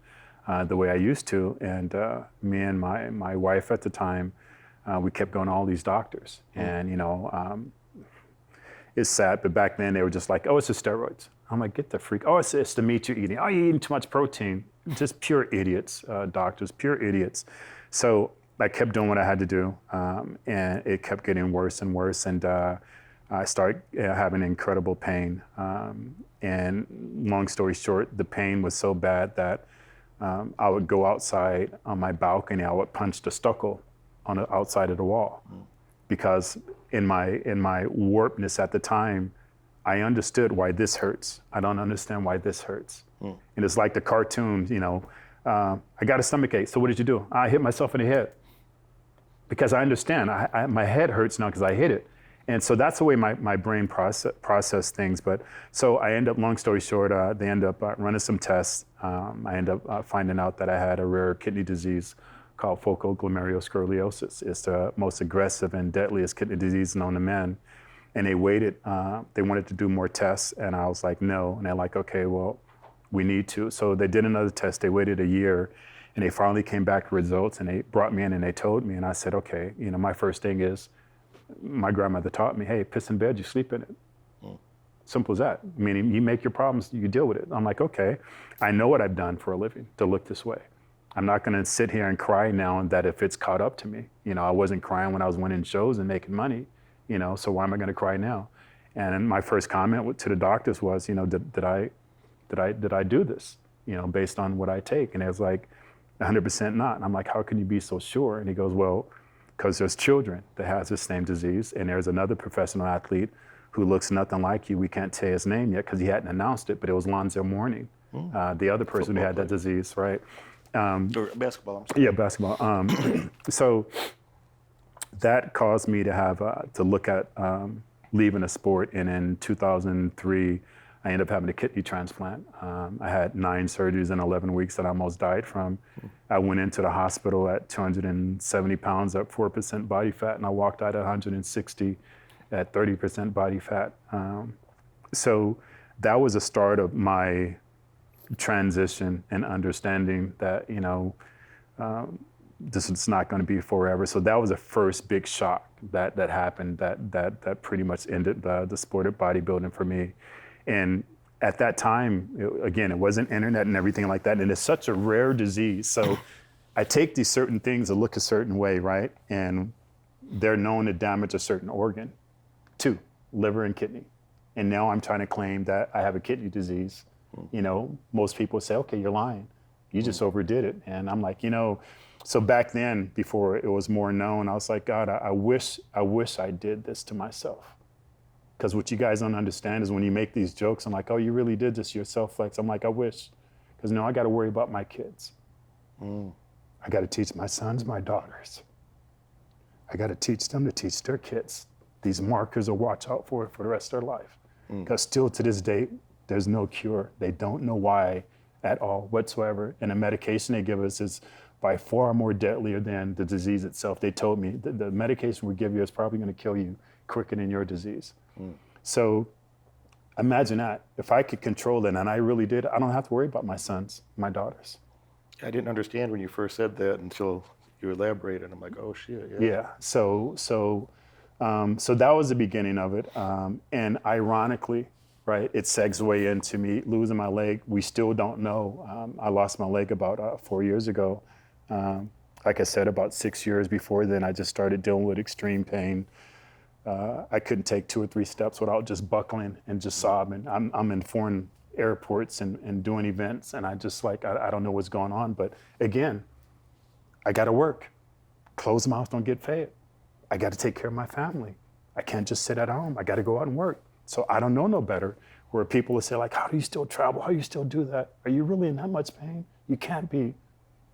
the way I used to. And me and my wife at the time, we kept going to all these doctors. And, you know, it's sad, but back then they were just like, oh, it's the steroids. I'm like, get the freak. Oh, it's the meat you're eating. Oh, you're eating too much protein. Just pure idiots, doctors, pure idiots. So I kept doing what I had to do, and it kept getting worse and worse. And I I started having incredible pain. And long story short, the pain was so bad that I would go outside on my balcony, I would punch the stucco on the outside of the wall. Because in my warpness at the time, I understood why this hurts. I don't understand why this hurts. And it's like the cartoons, you know, I got a stomach ache, so what did you do? I hit myself in the head. Because I understand, my head hurts now because I hit it. And so that's the way my brain process things. But so I end up, long story short, they end up running some tests. I end up finding out that I had a rare kidney disease called focal glomerulosclerosis. It's the most aggressive and deadliest kidney disease known to men. And they waited, they wanted to do more tests, and I was like, no. And they're like, okay, well, we need to. So they did another test, they waited a year, and they finally came back with results, and they brought me in and they told me, and I said, okay, you know, my first thing is, my grandmother taught me, hey, piss in bed, you sleep in it. Simple as that. Meaning you make your problems, you deal with it. I'm like, okay, I know what I've done for a living to look this way. I'm not gonna sit here and cry now that if it's caught up to me. You know, I wasn't crying when I was winning shows and making money, you know, so why am I gonna cry now? And my first comment to the doctors was, you know, did I do this, you know, based on what I take? And it was like, 100% not. And I'm like, how can you be so sure? And he goes, well, because there's children that has the same disease, and there's another professional athlete who looks nothing like you. We can't say his name yet because he hadn't announced it, but it was Lonzo Mourning, the other person who had that disease, right? Or basketball, I'm sorry. Yeah, basketball. So that caused me to have to look at leaving a sport, and in 2003, I ended up having a kidney transplant. I had 9 surgeries in 11 weeks that I almost died from. I went into the hospital at 270 pounds at 4% body fat, and I walked out at 160 at 30% body fat. So that was the start of my transition and understanding that, you know, this is not going to be forever. So that was the first big shock that happened that pretty much ended the sport of bodybuilding for me. And at that time, it wasn't internet and everything like that. And it's such a rare disease. So I take these certain things that look a certain way, right? And they're known to damage a certain organ, 2, liver and kidney. And now I'm trying to claim that I have a kidney disease. You know, most people say, okay, you're lying. You just overdid it. And I'm like, you know, so back then, before it was more known, I was like, God, I wish I did this to myself. Because what you guys don't understand is when you make these jokes, I'm like, oh, you really did this yourself, Flex. I'm like, I wish. Because now I got to worry about my kids. I got to teach my sons, my daughters. I got to teach them to teach their kids. These markers will watch out for the rest of their life. Because still to this day, there's no cure. They don't know why at all whatsoever. And the medication they give us is by far more deadlier than the disease itself. They told me the medication we give you is probably going to kill you quicker than your disease. So imagine that. If I could control it, and I really did, I don't have to worry about my sons, my daughters. I didn't understand when you first said that until you elaborated. I'm like, oh shit, yeah. Yeah. So that was the beginning of it. And ironically, right, it segues into me losing my leg. We still don't know. I lost my leg about 4 years ago. Like I said, about 6 years before then, I just started dealing with extreme pain. I couldn't take 2 or 3 steps without just buckling and just sobbing. I'm in foreign airports and doing events, and I just like, I don't know what's going on. But again, I got to work. Closed mouths don't get fed. I got to take care of my family. I can't just sit at home. I got to go out and work. So I don't know no better, where people will say like, how do you still travel? How do you still do that? Are you really in that much pain? You can't be.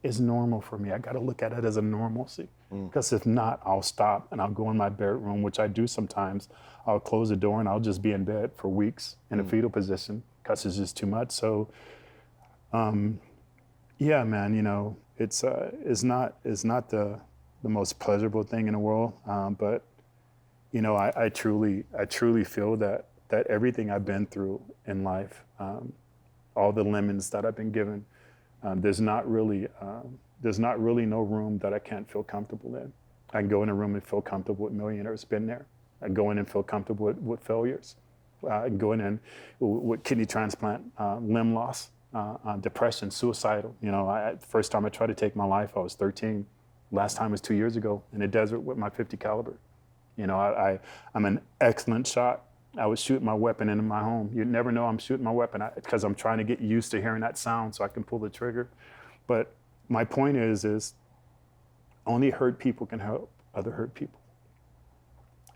It's normal for me. I got to look at it as a normalcy. Because if not, I'll stop and I'll go in my bedroom, which I do sometimes. I'll close the door and I'll just be in bed for weeks in a fetal position because it's just too much. So, yeah, man, you know, it's not the most pleasurable thing in the world, but you know, I truly feel that everything I've been through in life, all the lemons that I've been given, there's not really no room that I can't feel comfortable in. I can go in a room and feel comfortable with millionaires, been there. I can go in and feel comfortable with failures. I can go in with kidney transplant, limb loss, depression, suicidal. You know, first time I tried to take my life, I was 13. Last time was 2 years ago in the desert with my .50 caliber. I'm an excellent shot. I would shoot my weapon into my home. You'd never know I'm shooting my weapon because I'm trying to get used to hearing that sound so I can pull the trigger. But my point is only hurt people can help other hurt people.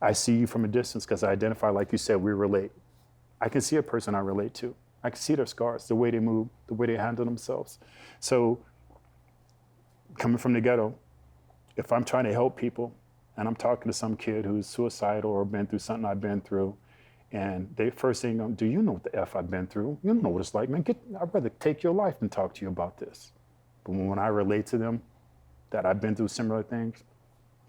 I see you from a distance because I identify, like you said, we relate. I can see a person I relate to. I can see their scars, the way they move, the way they handle themselves. So coming from the ghetto, if I'm trying to help people and I'm talking to some kid who's suicidal or been through something I've been through, and they first thing, do you know what the F I've been through? You don't know what it's like, man. I'd rather take your life than talk to you about this. But when I relate to them that I've been through similar things,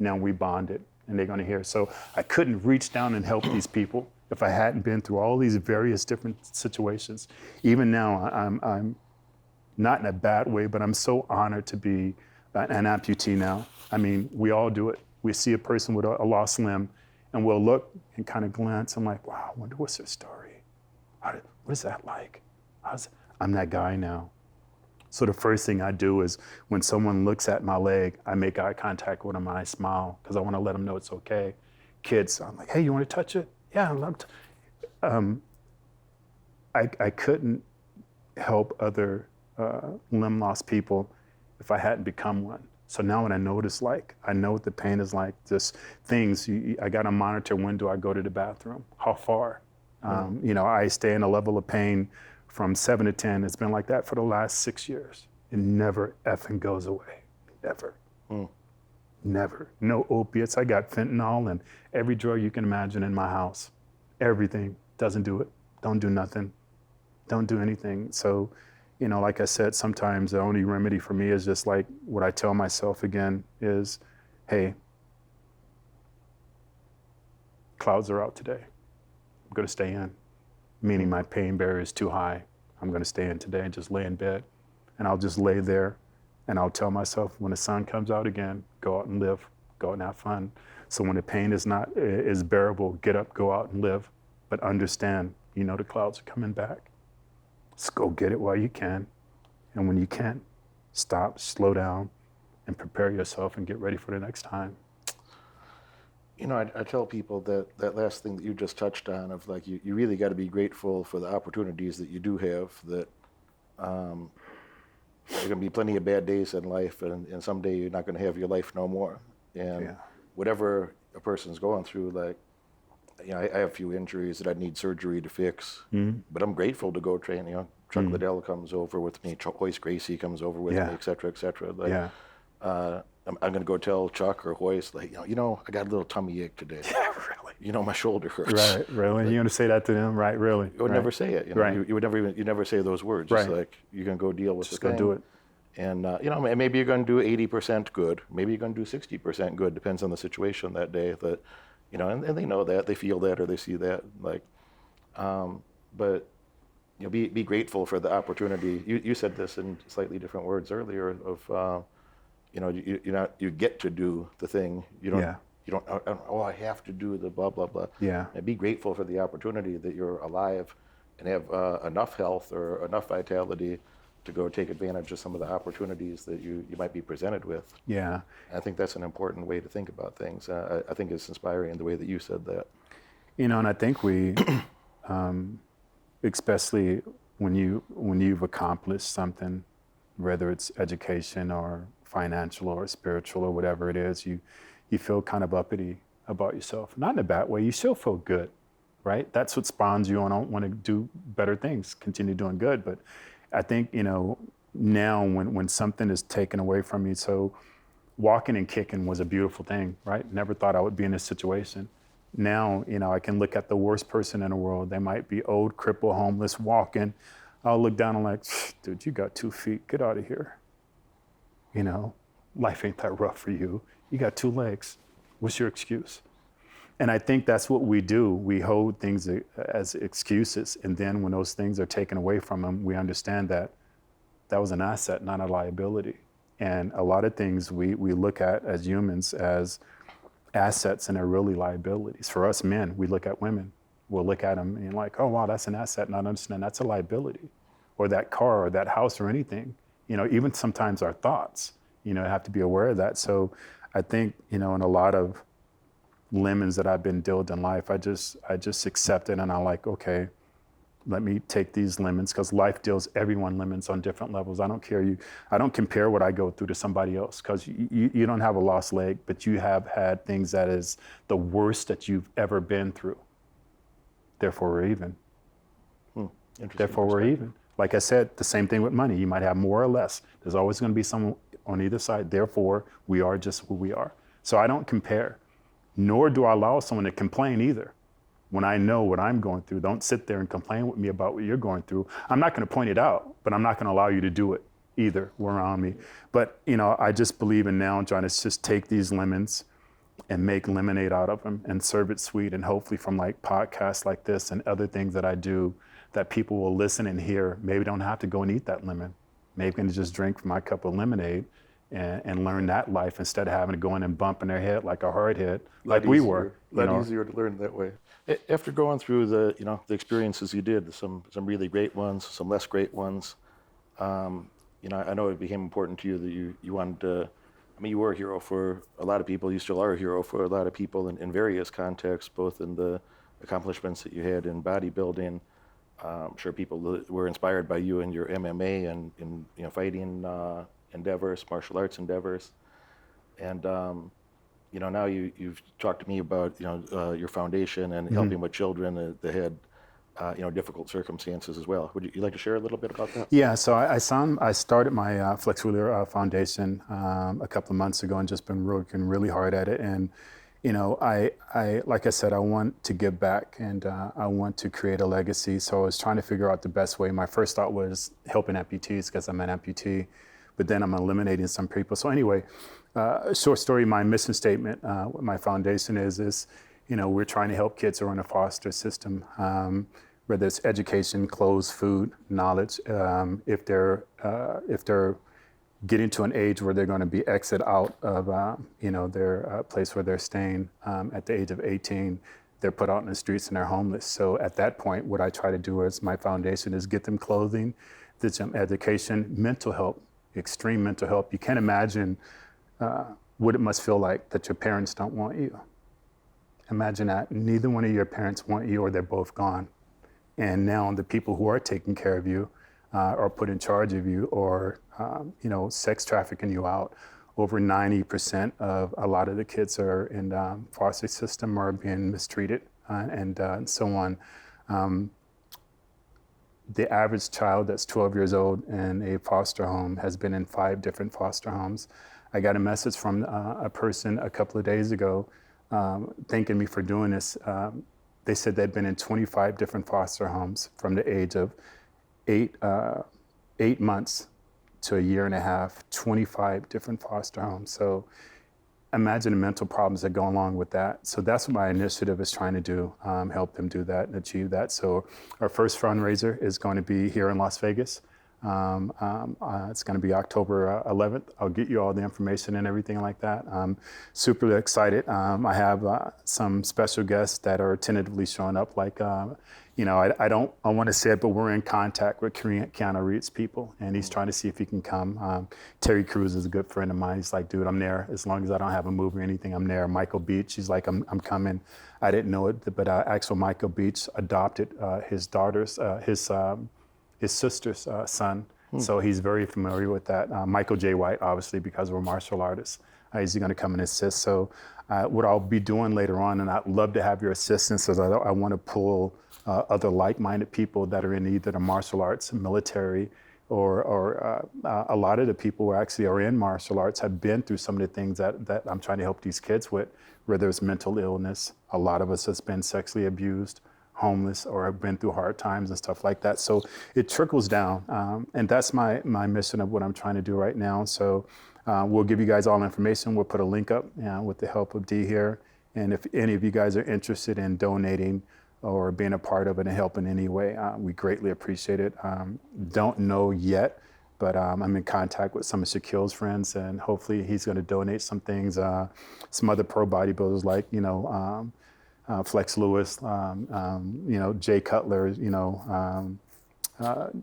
now we bonded and they're gonna hear. So I couldn't reach down and help these people if I hadn't been through all these various different situations. Even now, I'm not in a bad way, but I'm so honored to be an amputee now. I mean, we all do it. We see a person with a lost limb and we'll look and kind of glance. I'm like, wow, I wonder what's their story? What is that like? I'm that guy now. So the first thing I do is when someone looks at my leg, I make eye contact with them and I smile because I want to let them know it's okay. Kids, I'm like, hey, you want to touch it? Yeah, I love to. I couldn't help other limb loss people if I hadn't become one. So now when I know what it's like, I know what the pain is like, just things, I got to monitor when do I go to the bathroom, how far. I stay in a level of pain from 7 to 10. It's been like that for the last 6 years. It never effing goes away, never. Never. No opiates. I got fentanyl and every drug you can imagine in my house. Everything. Doesn't do it. Don't do nothing. Don't do anything. So, like I said, sometimes the only remedy for me is just like what I tell myself again is, hey, clouds are out today. I'm going to stay in. Meaning my pain barrier is too high. I'm going to stay in today and just lay in bed. And I'll just lay there and I'll tell myself when the sun comes out again, go out and live, go out and have fun. So when the pain is bearable, get up, go out and live, but understand, the clouds are coming back. Just go get it while you can. And when you can, stop, slow down, and prepare yourself and get ready for the next time. I tell people that last thing that you just touched on of like, you really got to be grateful for the opportunities that you do have, that there are going to be plenty of bad days in life, and someday you're not going to have your life no more. And whatever a person's going through, like, I have a few injuries that I need surgery to fix, but I'm grateful to go train. Chuck Liddell comes over with me, Hoist Gracie comes over with me, et cetera, et cetera. Like, I'm going to go tell Chuck or Hoist, like, I got a little tummy ache today. Yeah, really. My shoulder hurts. Right, really? You're going to say that to them, right? Really? You would never say it. You would never say those words. Just like, you're going to go deal with just the thing. Just go do it. And, maybe you're going to do 80% good. Maybe you're going to do 60% good. Depends on the situation that day. That, and they know that. They feel that or they see that. Like, but, be grateful for the opportunity. You said this in slightly different words earlier of, you get to do the thing. You don't, I have to do the blah, blah, blah. Yeah. And be grateful for the opportunity that you're alive and have enough health or enough vitality to go take advantage of some of the opportunities that you might be presented with. Yeah. I think that's an important way to think about things. I think it's inspiring the way that you said that. And I think we, especially when you've accomplished something, whether it's education or financial or spiritual or whatever it is, you feel kind of uppity about yourself. Not in a bad way. You still feel good, right? That's what spawns you on. I want to do better things, continue doing good. But I think, now when something is taken away from you, so walking and kicking was a beautiful thing, right? Never thought I would be in this situation. Now, I can look at the worst person in the world. They might be old, crippled, homeless, walking. I'll look down and like, dude, you got 2 feet. Get out of here. Life ain't that rough for you. You got 2 legs. What's your excuse? And I think that's what we do. We hold things as excuses. And then when those things are taken away from them, we understand that was an asset, not a liability. And a lot of things we look at as humans as assets, and they're really liabilities. For us men, we look at women. We'll look at them and like, oh, wow, that's an asset. Not understand that's a liability. Or that car or that house or anything. Even sometimes our thoughts, have to be aware of that. So I think, in a lot of lemons that I've been dealt in life. I just accept it, and I'm like, okay, let me take these lemons, because life deals everyone lemons on different levels. I don't care I don't compare what I go through to somebody else, because you don't have a lost leg, but you have had things that is the worst that you've ever been through. Therefore, we're even. Interesting Therefore, we're perspective. even. Like I said, the same thing with money. You might have more or less. There's always going to be someone on either side. Therefore, we are just who we are. So I don't compare, nor do I allow someone to complain either. When I know what I'm going through, don't sit there and complain with me about what you're going through. I'm not going to point it out, but I'm not going to allow you to do it either around me. But, I just believe in now trying to just take these lemons and make lemonade out of them and serve it sweet. And hopefully from like podcasts like this and other things that I do, that people will listen and hear. Maybe don't have to go and eat that lemon. Maybe can just drink from my cup of lemonade and learn that life, instead of having to go in and bumping their head like a hard head, like we were. A lot easier to learn that way. After going through the experiences you did, some really great ones, some less great ones. I know it became important to you that you wanted to. I mean, you were a hero for a lot of people. You still are a hero for a lot of people in various contexts, both in the accomplishments that you had in bodybuilding. I'm sure people were inspired by you and your MMA and in fighting endeavors, martial arts endeavors, and now you've talked to me about your foundation and helping with children that had difficult circumstances as well. Would you like to share a little bit about that? Yeah, so I started my Flex Wheeler Foundation a couple of months ago, and just been working really hard at it. And I like I said, I want to give back, and I want to create a legacy. So I was trying to figure out the best way. My first thought was helping amputees, because I'm an amputee, but then I'm eliminating some people. So anyway, short story, my mission statement with my foundation is we're trying to help kids who are in a foster system, whether it's education, clothes, food, knowledge. If they're getting to an age where they're going to be exit out of their place where they're staying at the age of 18, they're put out in the streets and they're homeless. So at that point, what I try to do as my foundation is get them clothing, get them education, mental help, extreme mental help. You can't imagine what it must feel like that your parents don't want you. Imagine that neither one of your parents want you, or they're both gone. And now the people who are taking care of you are put in charge of you, or sex trafficking you out. Over 90% of a lot of the kids are in the foster system are being mistreated and so on. The average child that's 12 years old in a foster home has been in 5 different foster homes. I got a message from a person a couple of days ago thanking me for doing this. They said they'd been in 25 different foster homes from the age of 8 months to a year and a half, 25 different foster homes. So imagine the mental problems that go along with that. So that's what my initiative is trying to do, help them do that and achieve that. So our first fundraiser is going to be here in Las Vegas. It's going to be October 11th. I'll get you all the information and everything like that. I'm super excited. I have some special guests that are tentatively showing up. Like, I want to say it, but we're in contact with Keanu Reeves' people, and he's trying to see if he can come. Terry Crews is a good friend of mine. He's like, dude, I'm there. As long as I don't have a movie or anything, I'm there. Michael Beach, he's like, I'm coming. I didn't know it, but actual Michael Beach adopted his daughter's, his sister's son. So he's very familiar with that. Michael J. White, obviously, because we're martial artists, he's going to come and assist. So what I'll be doing later on, and I'd love to have your assistance, is I want to pull other like-minded people that are in either the martial arts, military, or a lot of the people who actually are in martial arts have been through some of the things that I'm trying to help these kids with, whether it's mental illness. A lot of us has been sexually abused, homeless, or have been through hard times and stuff like that. So it trickles down. And that's my mission of what I'm trying to do right now. So we'll give you guys all information. We'll put a link up with the help of Dee here. And if any of you guys are interested in donating or being a part of it and helping in any way, we greatly appreciate it. Don't know yet, but I'm in contact with some of Shaquille's friends, and hopefully he's going to donate some things. Some other pro bodybuilders like, Flex Lewis, Jay Cutler,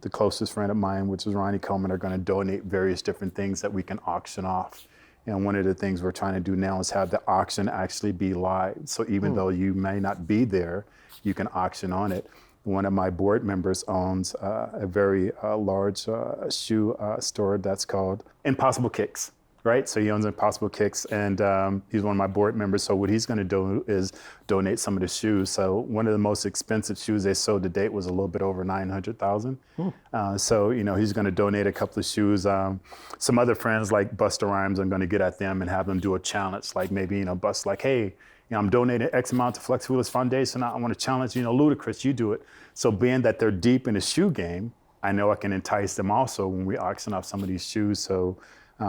the closest friend of mine, which is Ronnie Coleman, are going to donate various different things that we can auction off And one of the things we're trying to do now is have the auction actually be live. So even though you may not be there, you can auction on it. One of my board members owns a very large shoe store that's called Impossible Kicks, right? So he owns Impossible Kicks, and he's one of my board members. So what he's going to do is donate some of the shoes. So one of the most expensive shoes they sold to date was a little bit over $900,000. So he's going to donate a couple of shoes. Some other friends like Busta Rhymes, I'm going to get at them and have them do a challenge, like maybe Bust like, hey, I'm donating X amount to Flex Wheelers Foundation. I want to challenge, Ludacris, you do it. So being that they're deep in the shoe game, I know I can entice them also when we auction off some of these shoes. So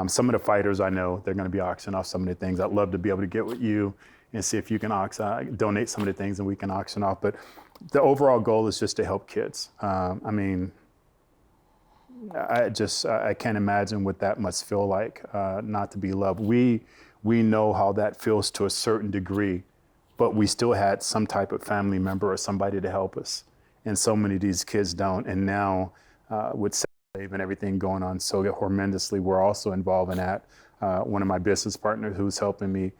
some of the fighters I know, they're going to be auctioning off some of the things. I'd love to be able to get with you and see if you can donate some of the things and we can auction off. But the overall goal is just to help kids. I can't imagine what that must feel like, not to be loved. We know how that feels to a certain degree, but we still had some type of family member or somebody to help us. And so many of these kids don't. And now with Save and everything going on so horrendously, we're also involved in that. One of my business partners who's helping me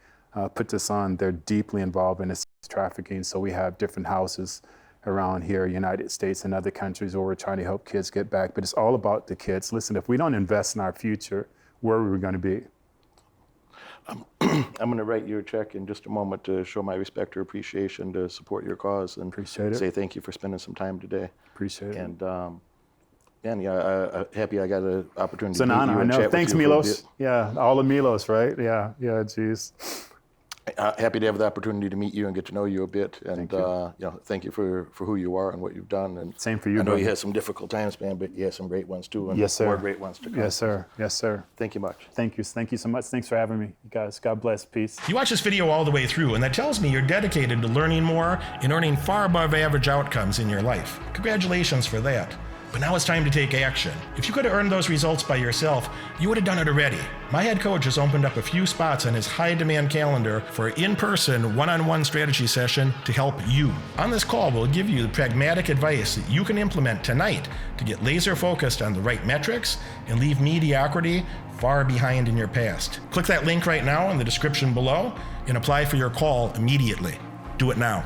put this on, they're deeply involved in this trafficking. So we have different houses around here, United States and other countries where we're trying to help kids get back. But it's all about the kids. Listen, if we don't invest in our future, where are we going to be? I'm going to write you a check in just a moment to show my respect or appreciation to support your cause and Appreciate it. say thank you for spending some time today. Appreciate it. And I'm happy I got an opportunity It's to an meet honor. you I and know. chat Thanks, with you for a Milos. bit. Yeah, all of Milos, right? Yeah, geez. Happy to have the opportunity to meet you and get to know you a bit. And Thank thank you. you for who you are and what you've done. And Same for you, I know brother. you had some difficult times, man, but you had some great ones too, and Yes, sir. more great ones to come. Yes, sir. Yes, sir. Thank you much. Thank you so much. Thanks for having me, you guys. God bless. Peace. You watch this video all the way through, and that tells me you're dedicated to learning more and earning far above average outcomes in your life. Congratulations for that. But now it's time to take action. If you could have earned those results by yourself, you would have done it already. My head coach has opened up a few spots on his high-demand calendar for an in-person, one-on-one strategy session to help you. On this call, we'll give you the pragmatic advice that you can implement tonight to get laser-focused on the right metrics and leave mediocrity far behind in your past. Click that link right now in the description below and apply for your call immediately. Do it now.